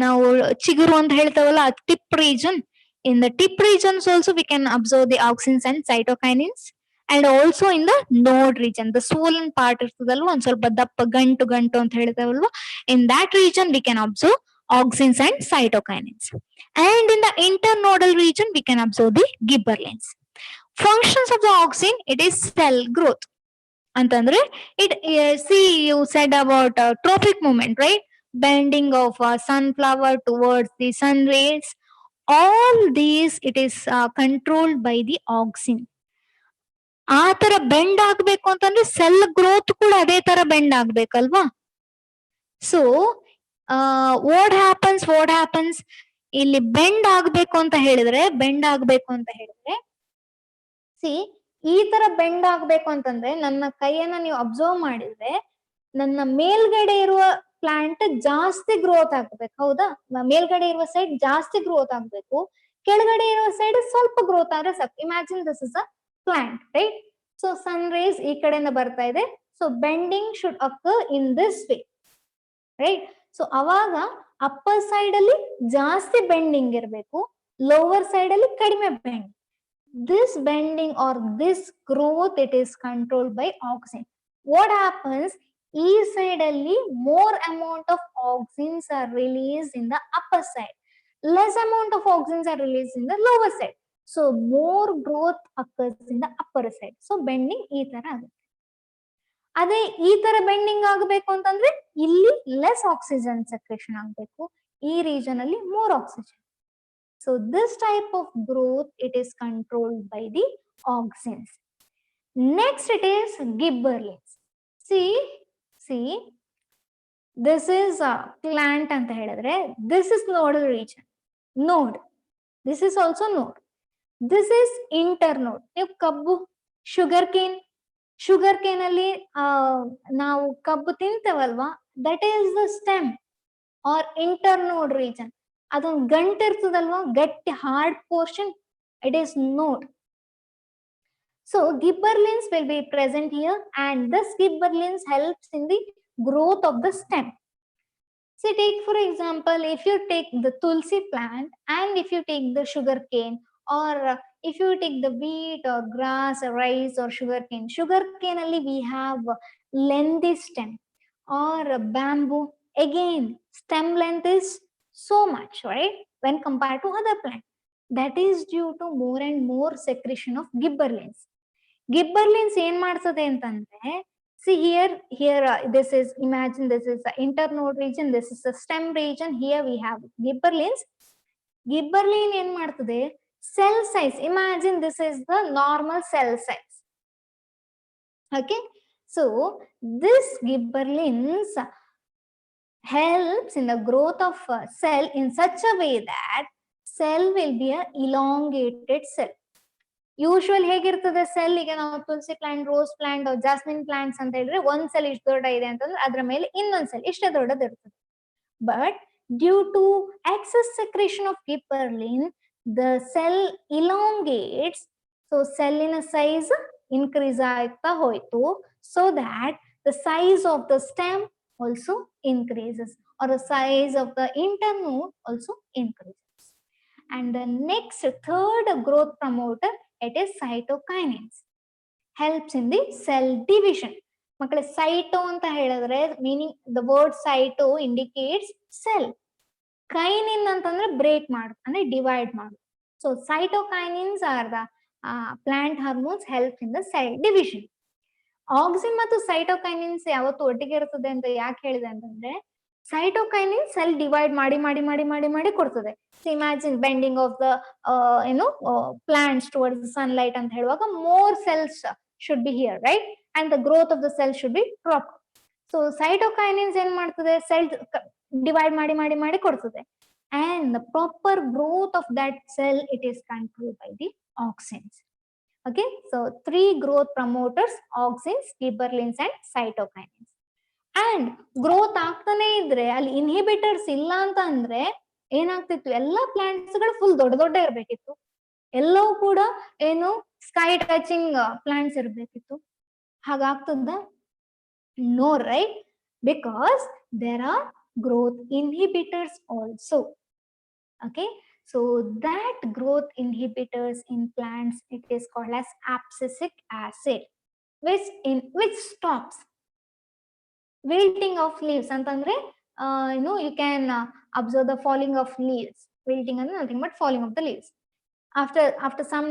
ನಾವು ಚಿಗುರು ಅಂತ ಹೇಳ್ತೇವಲ್ಲ, tip region. In the tip regions also we can observe the auxins and cytokinins, and also in the node region, the swollen part ಇರ್ತದಲ್ವ, ಒಂದ್ ಸ್ವಲ್ಪ ದಪ್ಪ ಗಂಟು ಗಂಟು ಅಂತ ಹೇಳ್ತೇವಲ್ವ, in that region we can observe auxins and cytokinins. And in the internodal region we can observe the gibberellins. Functions of the auxin, it is cell growth. ಅಂತಂದ್ರೆ it see you said about trophic movement, right? Bending of sunflower towards the sun rays, all these it is controlled by the auxin. ಆ ತರ bend ಆಗ್ಬೇಕು ಅಂತಂದ್ರೆ cell growth ಕೂಡ ಅದೇ ತರ bend ಆಗ್ಬೇಕಲ್ವಾ. So what happens ಇಲ್ಲಿ bend ಆಗ್ಬೇಕು ಅಂತ ಹೇಳಿದ್ರೆ ಸಿ ಈ ತರ ಬೆಂಡ್ ಆಗ್ಬೇಕು ಅಂತಂದ್ರೆ ನನ್ನ ಕೈಯನ್ನ ನೀವು ಅಬ್ಸರ್ವ್ ಮಾಡಿದ್ರೆ ನನ್ನ ಮೇಲ್ಗಡೆ ಇರುವ ಪ್ಲಾಂಟ್ ಜಾಸ್ತಿ ಗ್ರೋತ್ ಆಗ್ಬೇಕು, ಹೌದಾ? ಮೇಲ್ಗಡೆ ಇರುವ ಸೈಡ್ ಜಾಸ್ತಿ ಗ್ರೋತ್ ಆಗ್ಬೇಕು, ಕೆಳಗಡೆ ಇರುವ ಸೈಡ್ ಸ್ವಲ್ಪ ಗ್ರೋತ್ ಆದ್ರೆ ಸಾಕು. Imagine this is a plant, right? So sun rays ಈ ಕಡೆಯಿಂದ ಬರ್ತಾ ಇದೆ, so bending should occur in this way, right? So ಅವಾಗ ಅಪ್ಪರ್ ಸೈಡ್ ಅಲ್ಲಿ ಜಾಸ್ತಿ ಬೆಂಡಿಂಗ್ ಇರಬೇಕು, ಲೋವರ್ ಸೈಡ್ ಅಲ್ಲಿ ಕಡಿಮೆ bend. This bending or this growth, it is controlled by auxin. What happens? ಈ ಸೈಡ್ ಅಲ್ಲಿ more amount of auxins are released in the upper side, less amount of auxins are released in the lower side. So more growth occurs in the upper side. So bending ಈ ತರ ಆಗುತ್ತೆ. ಅದೇ ಈ ತರ bending ಆಗಬೇಕು ಅಂತಂದ್ರೆ ಇಲ್ಲಿ less oxygen secretion ಆಗಬೇಕು, ಈ ರೀಜನ್ ಅಲ್ಲಿ more oxygen. So this type of growth it is controlled by the auxins. Next it is gibberellins. See this is plant ಅಂತ ಹೇಳಿದ್ರೆ this is nodal region, node. This is also node. This is internode. ನೀವು ಕಬ್ಬು, sugar cane ಅಲ್ಲಿ ನಾವು ಕಬ್ಬು ತಿಂತೇವಲ್ವಾ, that is the stem or internode region. ಅದೊಂದು ಗಂಟು ಇರ್ತದಲ್ವಾ, ಗಟ್ಟಿ hard portion, it is node. So gibberellins will be present here and this gibberellins helps in the growth of the stem. So take for example, if you take the tulsi plant and if you take the sugar cane, or if you take the wheat or grass or rice or sugar cane alli we have lengthy stem, or bamboo, again stem length is so much, right, when compared to other plant. That is due to more and more secretion of gibberellins. Gibberellins ಏನ್ ಮಾಡ್ತದೆ ಅಂತಂದ್ರೆ, see here this is, imagine this is the internode region, this is the stem region, here we have gibberellins. Gibberellin ಏನ್ ಮಾಡ್ತದೆ, cell size, imagine this is the normal cell size. Okay, so this gibberellins helps in the growth of cell in such a way that cell will be a elongated cell. Usual ಹೇಗಿರ್ತದೆ cell, ಈಗ ನಾವು tulsi plant, rose plant, jasmine plants ಅಂತ ಹೇಳಿದ್ರೆ ಒಂದ್ cell ಇಷ್ಟು ದೊಡ್ಡ ಇದೆ ಅಂತಂದ್ರೆ ಅದ್ರ ಮೇಲೆ ಇನ್ನೊಂದ್ ಸೆಲ್ ಇಷ್ಟೇ ದೊಡ್ಡದಿರ್ತದೆ. But due to excess secretion of gibberellin the cell elongates. So ಸೆಲ್ಲಿನ ಸೈಜ್ ಇನ್ಕ್ರೀಸ್ ಆಗ್ತಾ ಹೋಯ್ತು, so that the size of the stem also increases, or the size of the internode also increases. And the next third growth promoter, it is cytokinins, helps in the cell division. ಮಕ್ಕಳೇ cyto ಅಂತ ಹೇಳಿದ್ರೆ meaning, the word cyto indicates cell. Kinin ಅಂತಂದ್ರೆ break ಮಾಡು ಅಂದ್ರೆ divide ಮಾಡು. So cytokinins are the plant hormones help in the cell division. Auxin ಮತ್ತು cytokinins ಯಾವತ್ತು ಒಟ್ಟಿಗೆ ಇರ್ತದೆ ಅಂತ ಯಾಕೆ ಹೇಳಿದೆ ಅಂತಂದ್ರೆ, ಸೈಟೋಕೈನಿನ್ ಸೆಲ್ ಡಿವೈಡ್ ಮಾಡಿ ಮಾಡಿ ಮಾಡಿ ಮಾಡಿ ಮಾಡಿ ಕೊಡ್ತದೆ. So imagine bending of the plants towards the sunlight ಅಂತ ಹೇಳುವಾಗ more cells should be here, right, and the growth of the cell should be proper. So cytokinins ಏನ್ ಮಾಡ್ತದೆ, ಸೆಲ್ ಡಿವೈಡ್ ಮಾಡಿ ಮಾಡಿ ಮಾಡಿ ಕೊಡ್ತದೆ, and the proper growth of that cell it is controlled by the auxins. Okay, so 3 growth promoters, auxins, gibberellins and cytokinins. And growth ಆಗ್ತಾನೆ ಇದ್ರೆ ಅಲ್ಲಿ inhibitors ಇಲ್ಲ ಅಂತ ಅಂದ್ರೆ ಏನಾಗ್ತಿತ್ತು, ಎಲ್ಲಾ ಪ್ಲಾಂಟ್ಸ್ ಗಳು ಫುಲ್ ದೊಡ್ಡ ದೊಡ್ಡ ಇರ್ಬೇಕಿತ್ತು, ಎಲ್ಲವೂ ಕೂಡ ಏನು ಸ್ಕೈ ಟಚಿಂಗ್ ಪ್ಲಾಂಟ್ಸ್ ಇರ್ಬೇಕಿತ್ತು. ಹಾಗಾಗ್ತದ? No, right, because there are growth inhibitors also. Okay, so that growth inhibitors in plants, it is called as abscisic acid, which stops wilting of leaves. Antandre you can observe the falling of leaves. Wilting ಅಂದ್ರೆ nothing but falling of the leaves after some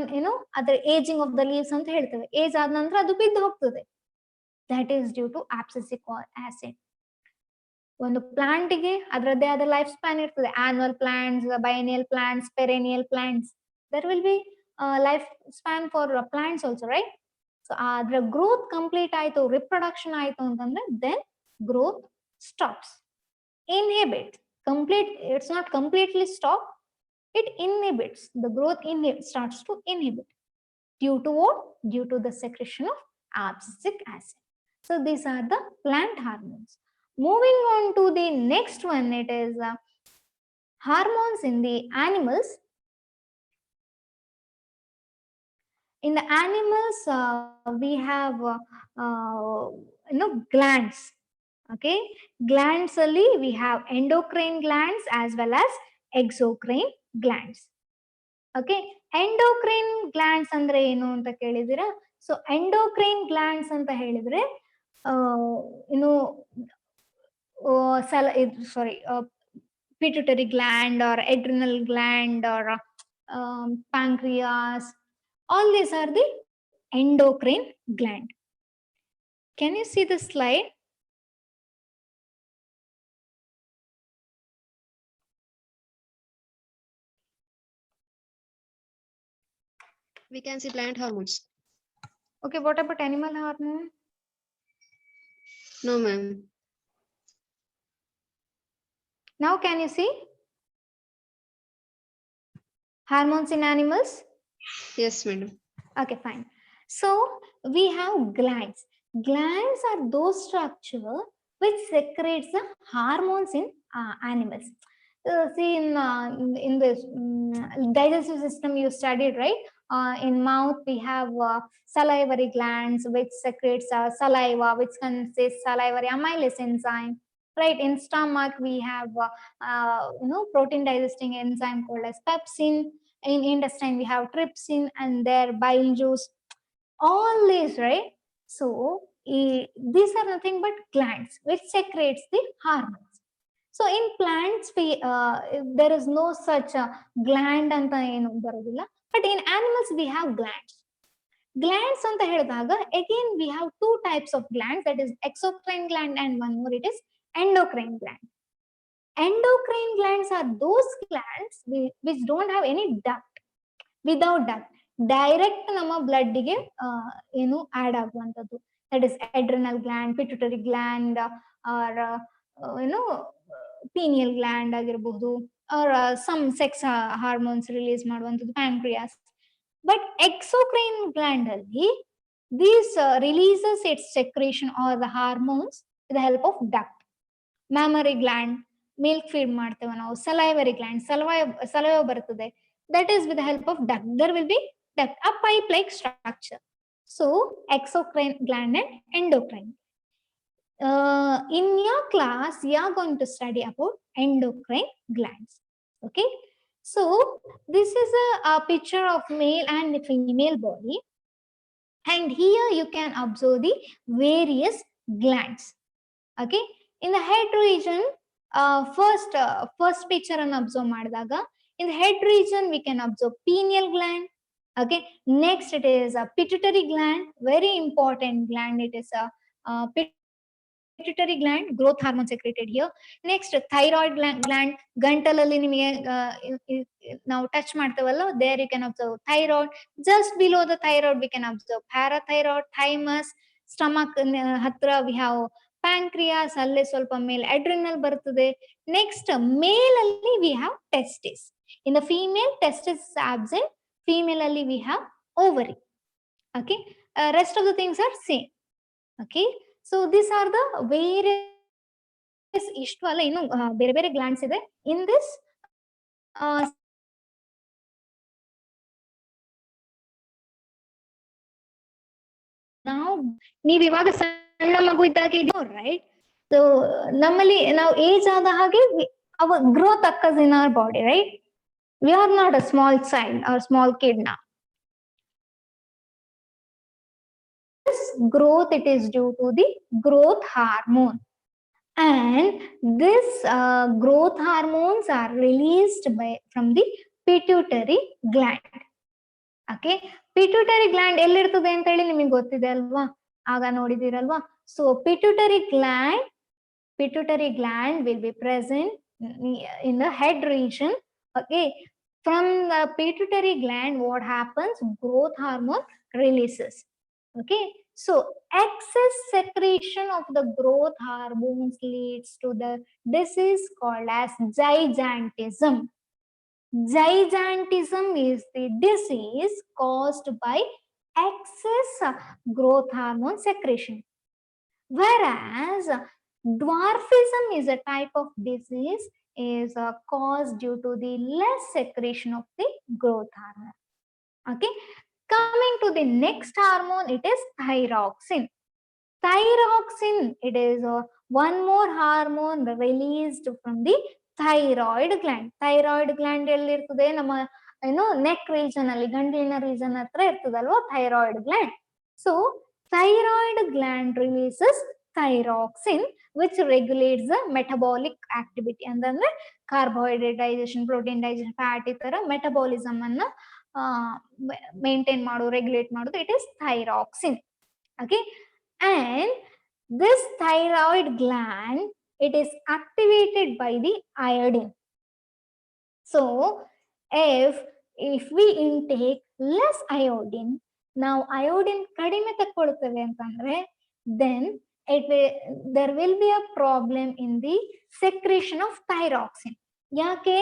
other aging of the leaves ಅಂತ ಹೇಳ್ತೇವೆ. Age ಆದ ನಂತರ ಅದು ಬಿದ್ದು ಹೋಗ್ತದೆ. That is due to abscisic acid. ಒಂದು ಪ್ಲಾಂಟ್ಗೆ ಅದರದ್ದೇ ಆದ ಲೈಫ್ ಸ್ಪ್ಯಾನ್ ಇರ್ತದೆ. Annual plants, biennial plants, perennial plants, there will be life span for plants also, right. So ಅದರ ಗ್ರೋತ್ ಕಂಪ್ಲೀಟ್ ಆಯ್ತು, ರಿಪ್ರೊಡಕ್ಷನ್ ಆಯ್ತು ಅಂತಂದ್ರೆ then growth stops. Inhibit complete, it's not completely stop, it inhibits the growth, starts to inhibit due to what? Due to the secretion of abscisic acid. So these are the plant hormones. Moving on to the next one, it is hormones in the animals. In the animals we have glands. Okay, glands alli we have endocrine glands as well as exocrine glands. Okay, endocrine glands andre enu anta kelidira. So endocrine glands anta helidre you know, pituitary gland or adrenal gland or pancreas. All these are the endocrine gland. Can you see the slide? We can see plant hormones. Okay, what about animal hormone? No, ma'am. Now can you see hormones in animals? Yes, madam. Okay, fine. So we have glands. Glands are those structure which secretes the hormones in animals. See in this digestive system you studied, right? In mouth we have salivary glands which secretes saliva, which consists salivary amylase enzyme. Right, in stomach we have protein digesting enzyme called as pepsin. In intestine we have trypsin and their bile juice. All these, right? So these are nothing but glands which secretes the hormones. So in plants we there is no such gland anta enu barodilla, but in animals we have glands. Glands anta helidaga again we have two types of glands, that is exocrine gland and one more, it is endocrine gland. Endocrine glands are those glands which don't have any duct. Without duct, direct ನಮ್ಮ blood ಗೆ ಏನು add ಆಗುವಂತದ್ದು, that is adrenal gland, pituitary gland or pineal gland ಆಗಿರಬಹುದು, or some sex hormones release ಮಾಡುವಂತದ್ದು pancreas. But exocrine gland ಅಲ್ಲಿ this releases its secretion or the hormones with the help of duct. Mammary gland, milk feed ಮಾಡ್ತೇವೆ ನಾವು. Salivary gland, saliva ಬರ್ತದೆ, that is with the help of duct. There will be duct, a pipe like structure. So exocrine gland and endocrine. In your class you are going to study about endocrine glands. Okay, so this is a picture of male and female body, and here you can observe the various glands. Okay, in the head region, first picture and observe ಮಾಡಿದಾಗ, in the head region we can observe pineal gland. Okay, next it is a pituitary gland, very important gland. It is a pituitary gland, growth hormone secreted here. Next thyroid gland, ಗಂಟಲಲ್ಲಿ ನಿಮಗೆ ನಾವು touch ಮಾಡ್ತೇವಲ್ಲ, there you can observe thyroid. Just below the thyroid we can observe parathyroid, thymus. Stomach ಹತ್ರ we have pancreas, ಅಲ್ಲೇ ಸ್ವಲ್ಪ ಮೇಲೆ adrenal ಬರ್ತದೆ. Next male ಅಲ್ಲಿ we have testis. In the female, testis is absent. Female ಅಲ್ಲಿ we have ovary. Okay, rest of the things are same. Okay, so these are the various ಇಷ್ಟು ಅಲ್ಲ, ಇನ್ನು ಬೇರೆ ಬೇರೆ ಗ್ಲ್ಯಾಂಡ್ಸ್ ಇದೆ. In this ನಾವು ನೀವು ಇವಾಗ ಸಣ್ಣ ಮಗು ಇದ್ದಾಗ ಇದೀವಿ, ರೈಟ್? ಸೊ ನಮ್ಮಲ್ಲಿ ನಾವು ಏಜ್ ಆದ ಹಾಗೆ our growth occurs in our body, right? We are not a small child or small kid now. This growth, it is due to the growth hormone, and this growth hormones are released from the pituitary gland. Okay, pituitary gland ಎಲ್ಲಿರ್ತದೆ ಅಂತ ಹೇಳಿ ನಿಮಗೆ ಗೊತ್ತಿದೆ ಅಲ್ವಾ, ಆಗ ನೋಡಿದಿರಲ್ವಾ? So pituitary gland will be present in the head region. Okay, from the pituitary gland what happens, growth hormone releases. Okay, so excess secretion of the growth hormones leads to the disease called as gigantism. Gigantism is the disease caused by excess growth hormone secretion, whereas dwarfism is a type of disease is caused due to the less secretion of the growth hormone. Okay, coming to the next hormone, it is thyroxine. Thyroxine, it is one more hormone released from the thyroid gland. Thyroid gland ಎಲ್ಲಿರ್ತದೆ, ನಮ್ಮ neck region ಅಲ್ಲಿ, ಗಂಟಲಿನ region ಹತ್ರ ಇರ್ತದಲ್ವಾ thyroid gland. So thyroid gland releases thyroxine, which regulates the metabolic activity. ಅಂತಂದ್ರೆ carbohydrate digestion, protein digestion, fat ಈ ತರ metabolism ಅನ್ನ maintain ಮಾಡು, regulate ಮಾಡೋದು it is thyroxine. Okay, and this thyroid gland, it is activated by the iodine. So if we intake less iodine, now iodine kadime ತಕ್ಕೊಳ್ತೇವೆ ಅಂತಂದ್ರೆ then there will be a problem in the secretion of thyroxine. ಯಾಕೆ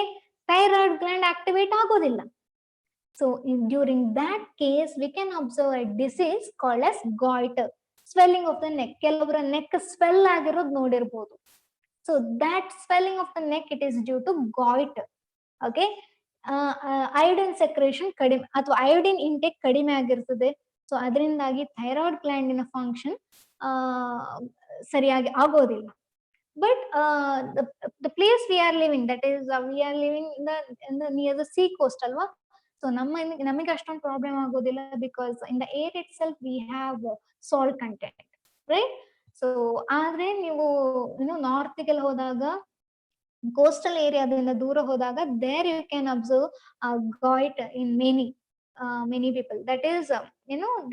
thyroid gland activate ಆಗೋದಿಲ್ಲ. So during that case we can observe a disease called as goiter, swelling of the neck. ಕೆಲವರ neck swell ಆಗಿರೋದು ನೋಡಿರಬಹುದು. So that swelling of the neck, it is due to goiter. Okay, iodine secretion ಕಡಿಮೆ ಅಥವಾ iodine intake ಕಡಿಮೆ ಆಗಿರ್ತದೆ. So ಅದರಿಂದಾಗಿ thyroid ಗ್ಲ್ಯಾಂಡಿನ function ಸರಿಯಾಗಿ ಆಗೋದಿಲ್ಲ. But the place we are living, that is we are living in the near the sea coast ಅಲ್ವಾ. So ನಮಗೆ ಅಷ್ಟೊಂದು ಪ್ರಾಬ್ಲಮ್ ಆಗೋದಿಲ್ಲ, because in the air itself we have salt content, right. So ಆದ್ರೆ ನೀವು ನಾರ್ತ್ಗೆಲ್ಲ ಹೋದಾಗ, coastal ಏರಿಯಾದಿಂದ ದೂರ ಹೋದಾಗ, there you can observe goiter in many people. That is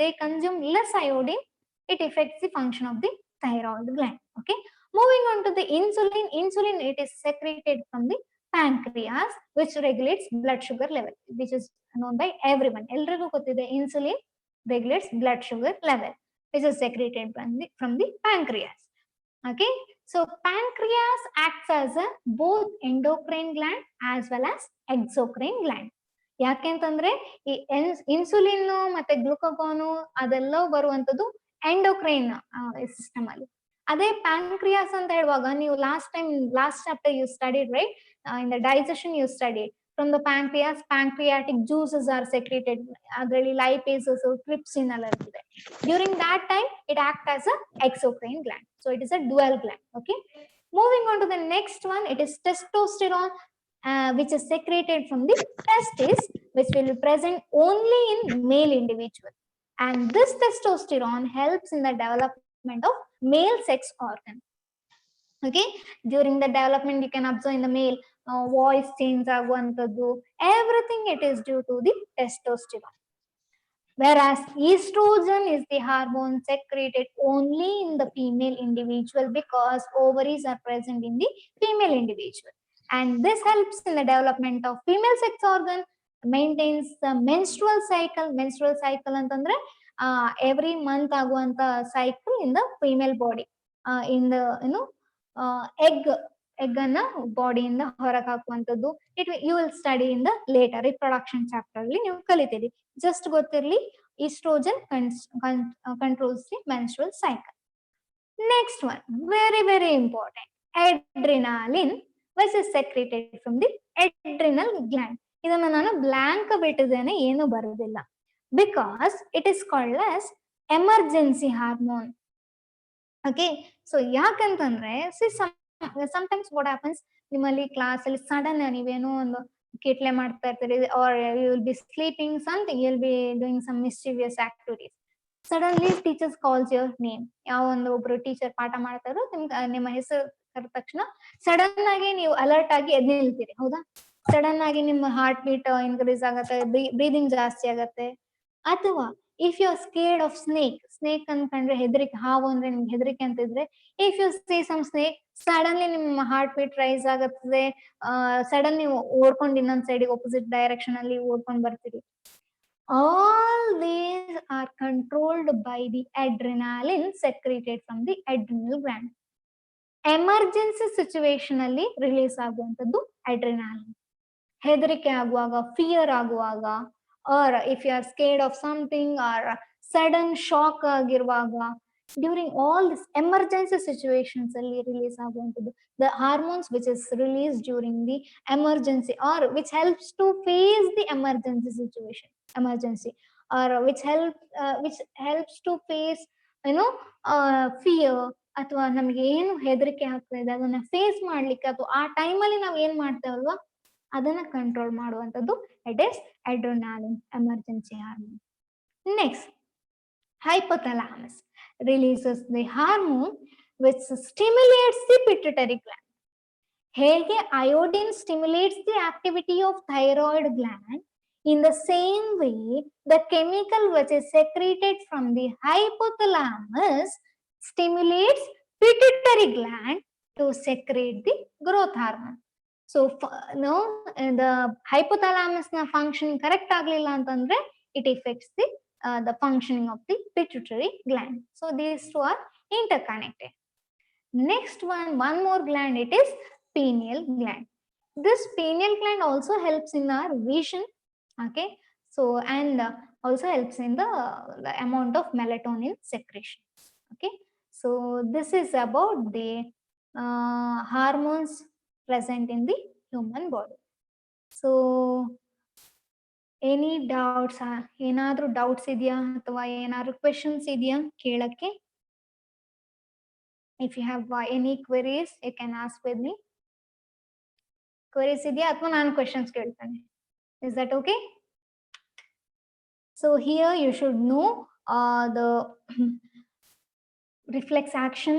they consume less iodine. It affects the function of the thyroid gland. Okay, moving on to the insulin, it is secreted from the pancreas, which regulates blood sugar level, which is known by everyone. Eldrigu gottide insulin regulates blood sugar level, which is secreted from the pancreas. Okay, so pancreas acts as a both endocrine gland as well as exocrine gland. ಯಾಕೆಂತಂದ್ರೆ ಈ insulin ಮತ್ತೆ ಗ್ಲೂಕಾಗೋನು ಅದೆಲ್ಲ ಬರುವಂತದ್ದು endocrine system ಅಲ್ಲಿ. ಅದೇ pancreas ಅಂತ ಹೇಳುವಾಗ, ನೀವು last chapter you studied, right, in the digestion you studied from the pancreas, pancreatic juices are secreted, ಅದರಲ್ಲಿ ಲೈಪೇಸಸ್, ಟ್ರಿಪ್ಸಿನ್ ಎಲ್ಲ ಇರ್ತದೆ. During that time it act as a exocrine gland. So it is a dual gland. Okay, moving on to the next one, it is testosterone, which is secreted from the testes, which will be present only in male individual, and this testosterone helps in the development of male sex organ. Okay, during the development you can observe in the male voice change aguantadu, everything it is due to the testosterone. Whereas estrogen is the hormone secreted only in the female individual, because ovaries are present in the female individual, and this helps in the development of female sex organ, maintains the menstrual cycle ಅಂತಂದ್ರೆ every month ಆಗುವಂತ cycle in the female body, in the egg ಅನ್ನ ಬಾಡಿಯಿಂದ ಹೊರಗೆ ಹಾಕುವಂತದ್ದು. You will study in the later reproduction chapter ಅಲ್ಲಿ ನೀವು ಕಲಿತೀರಿ. Just ಗೊತ್ತಿರಲಿ, estrogen controls the menstrual cycle. Next one, very important, adrenaline, which is secreted from the adrenal gland. ಇದನ್ನ ನಾನು ಬ್ಲಾಂಕ್ ಬಿಟ್ಟಿದ್ದೇನೆ, ಏನು ಬರೋದಿಲ್ಲ, because it is called as emergency hormone. Okay, so ಯಾಕಂತಂದ್ರೆ sometimes what happens, ನಿಮ್ಮಲ್ಲಿ class ಅಲ್ಲಿ sudden ನೀವೇನೋ ಒಂದು ಕಿಟ್ಲೆ ಮಾಡ್ತಾ ಇರ್ತೀರಿ, or you will be sleeping something, you will be doing some mischievous activities. Suddenly teachers calls your name. ಯಾವ ಒಂದು ಒಬ್ರು ಟೀಚರ್ ಪಾಠ ಮಾಡ್ತಾರೋ ನಿಮ್ಮ ಹೆಸರು ಕರೆದ ತಕ್ಷಣ ಸಡನ್ ಆಗಿ ನೀವು ಅಲರ್ಟ್ ಆಗಿ ಎದ್ದು ನಿಲ್ತೀರಿ, ಹೌದಾ? ಸಡನ್ ಆಗಿ ನಿಮ್ಮ ಹಾರ್ಟ್ ಬೀಟ್ ಇನ್ಕ್ರೀಸ್ ಆಗತ್ತೆ, ಬ್ರೀದಿಂಗ್ ಜಾಸ್ತಿ ಆಗತ್ತೆ. ಅಥವಾ if you are scared of snake ಅನ್ಕೊಂಡ್ರೆ ಹೆದರಿಕೆ, ಹಾವು ಅಂದ್ರೆ ನಿಮ್ಗೆ ಹೆದರಿಕೆ ಅಂತಿದ್ರೆ, if you see some snake, suddenly ನಿಮ್ಮ ಹಾರ್ಟ್ ಬೀಟ್ ರೈಸ್ ಆಗತ್ತದೆ, ಸಡನ್ ನೀವು ಓಡ್ಕೊಂಡು ಇನ್ನೊಂದ್ ಸೈಡಿಗೆ ಆಪೋಸಿಟ್ ಡೈರೆಕ್ಷನ್ ಅಲ್ಲಿ ಓಡ್ಕೊಂಡು ಬರ್ತೀರಿ. All these are controlled by the adrenaline secreted from the adrenal gland. Emergency situation ಅಲ್ಲಿ ರಿಲೀಸ್ ಆಗುವಂತದ್ದು ಅಡ್ರಿನಾಲಿನ್. ಹೆದರಿಕೆ ಆಗುವಾಗ, ಫಿಯರ್ ಆಗುವಾಗ, or if you are scared of something or sudden shock ಆಗಿರುವಾಗ, during all this emergency situations ಅಲ್ಲಿ release ಆಗುವಂತದ್ದು the hormones which is released during the emergency, or which helps to face the emergency situation, or which helps to face fear, ಅಥವಾ ನಮ್ಗೆ ಏನು ಹೆದರಿಕೆ ಆಗ್ತಾ ಇದೆ ಅದನ್ನ face ಮಾಡ್ಲಿಕ್ಕೆ, ಅಥವಾ ಆ ಟೈಮಲ್ಲಿ ನಾವ್ ಏನ್ ಮಾಡ್ತೇವಲ್ವಾ ಅದನ್ನ ಕಂಟ್ರೋಲ್ ಮಾಡುವಂತದ್ದು it is adrenaline, emergency hormone. Next, hypothalamus releases the hormone which stimulates the pituitary gland. ಹೇಗೆ iodine stimulates the activity of thyroid gland, in the same way the chemical which is secreted from the hypothalamus stimulates pituitary gland to secrete the growth hormone. So no, the hypothalamus na function correct ಆಗ್ಲಿಲ್ಲ ಅಂತಂದ್ರೆ it affects the functioning of the pituitary gland. So these two are interconnected. Next one more gland, it is pineal gland. This pineal gland also helps in our vision, okay, so and also helps in the amount of melatonin secretion, okay. So this is about the hormones present in the human body. So any doubts, ಏನಾದ್ರೂ doubts ಇದೆಯಾ ಅಥವಾ ಏನಾದ್ರೂ questions ಇದೆಯಾ ಕೇಳಕ್ಕೆ? If you have any queries, you can ask with me. Queries idea athwa nanu questions keltane. Is that okay? So here you should know the reflex action,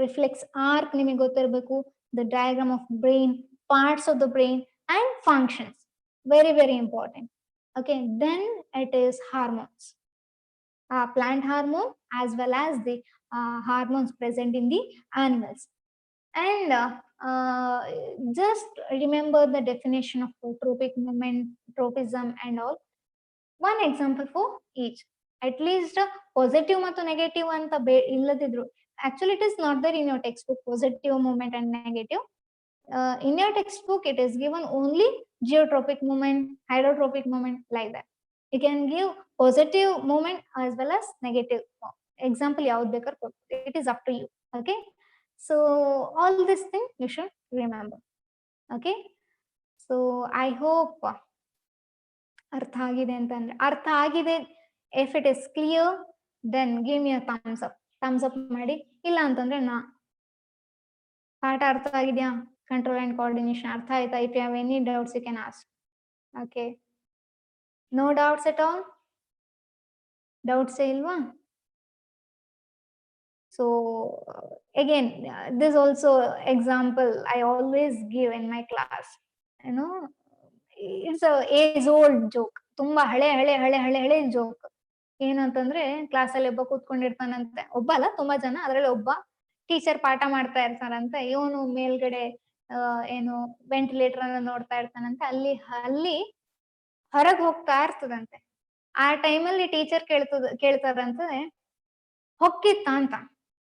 reflex arc nimage gothirbeku, the diagram of brain, parts of the brain and functions. Very, very important. Okay, then it is hormones. Plant hormone as well as the hormones present in the animals. And just remember the definition of tropic movement, tropism and all. One example for each. At least positive ಮತ್ತು negative ಅಂತ ಇಲ್ಲದಿದ್ರು, actually it is not there in your textbook, positive movement and negative. In your textbook it is given only geotropic movement, hydrotropic movement, like that. You can give positive movement as well as negative example ಯಾವ್ದು ಬೇಕಾದ್ರೂ ಕೊಡ್ಬೋದು. It is up to you. Okay, so all this thing you should remember. Okay, so I hope ಅರ್ಥ ಆಗಿದೆ ಅಂತಂದ್ರೆ, ಅರ್ಥ ಆಗಿದೆ, if it is clear then give me a thumbs up ಮಾಡಿ. ಇಲ್ಲ ಅಂತಂದ್ರೆ ಪಾಠ ಅರ್ಥ ಆಗಿದ್ಯಾ, control and coordination ಅರ್ಥ ಆಯ್ತಾ? If you have any doubts you can ask. Okay, no doubts at all? Doubts ilva? So again, this also example I always give in my class. You know, it's a age old joke. ತುಂಬಾ ಹಳೆ joke. ಏನಂತಂದ್ರೆ class ಅಲ್ಲಿ ಒಬ್ಬ ಕೂತ್ಕೊಂಡಿರ್ತಾನಂತೆ, ಒಬ್ಬ ಅಲ್ಲ ತುಂಬಾ ಜನ, ಅದ್ರಲ್ಲಿ ಒಬ್ಬ ಟೀಚರ್ ಪಾಠ ಮಾಡ್ತಾ ಇರ್ತಾರಂತೆ, ಇವನು ಮೇಲ್ಗಡೆ ಏನು ವೆಂಟಿಲೇಟರ್ ಅನ್ನ ನೋಡ್ತಾ ಇರ್ತಾನಂತೆ. ಅಲ್ಲಿ ಹೊರಗೆ ಹೋಗ್ತಾ ಇರ್ತದಂತೆ. ಆ ಟೈಮಲ್ಲಿ ಟೀಚರ್ ಕೇಳ್ತಾರಂತೆ ಹೊಕ್ಕಿತ್ತ ಅಂತ.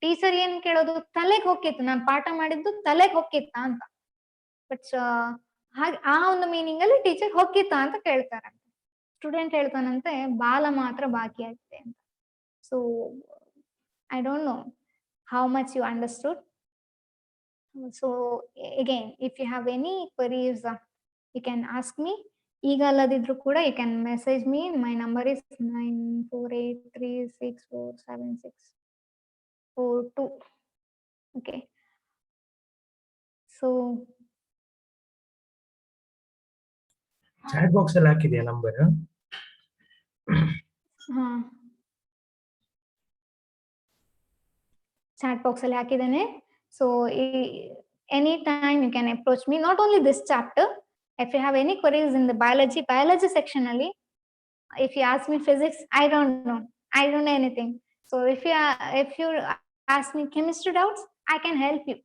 ಟೀಚರ್ ಏನ್ ಕೇಳೋದು, ತಲೆಗೆ ಹೊಕ್ಕಿತ್ತು, ನಾನು ಪಾಠ ಮಾಡಿದ್ದು ತಲೆಗೆ ಹೊಕ್ಕಿತ್ತ ಅಂತ. ಬಟ್ ಹಾಗೆ ಆ ಒಂದು ಮೀನಿಂಗ್ ಅಲ್ಲಿ ಟೀಚರ್ ಹೊಕ್ಕಿತ್ತ ಅಂತ ಕೇಳ್ತಾರಂತೆ. ಸ್ಟೂಡೆಂಟ್ ಹೇಳ್ತಾನಂತೆ ಬಾಲ ಮಾತ್ರ ಬಾಕಿ ಆಗಿದೆ ಅಂತ. So I don't know how much you understood. So again if you have any queries you can ask me. ಈಗ ಅಲ್ಲದಿದ್ರು ಕೂಡ you can message me. My number is 9483647642. Okay, so chat box ಅಲ್ಲಿ ಹಾಕಿದೆಯಾ ನಂಬರ್? ಹಾ, chat box ಅಲ್ಲಿ ಹಾಕಿದ್ದೇನೆ. So any time you can approach me. Not only this chapter, if you have any queries in the biology section only. If you ask me physics, I don't know anything. So if you ask me chemistry doubts, I can help you.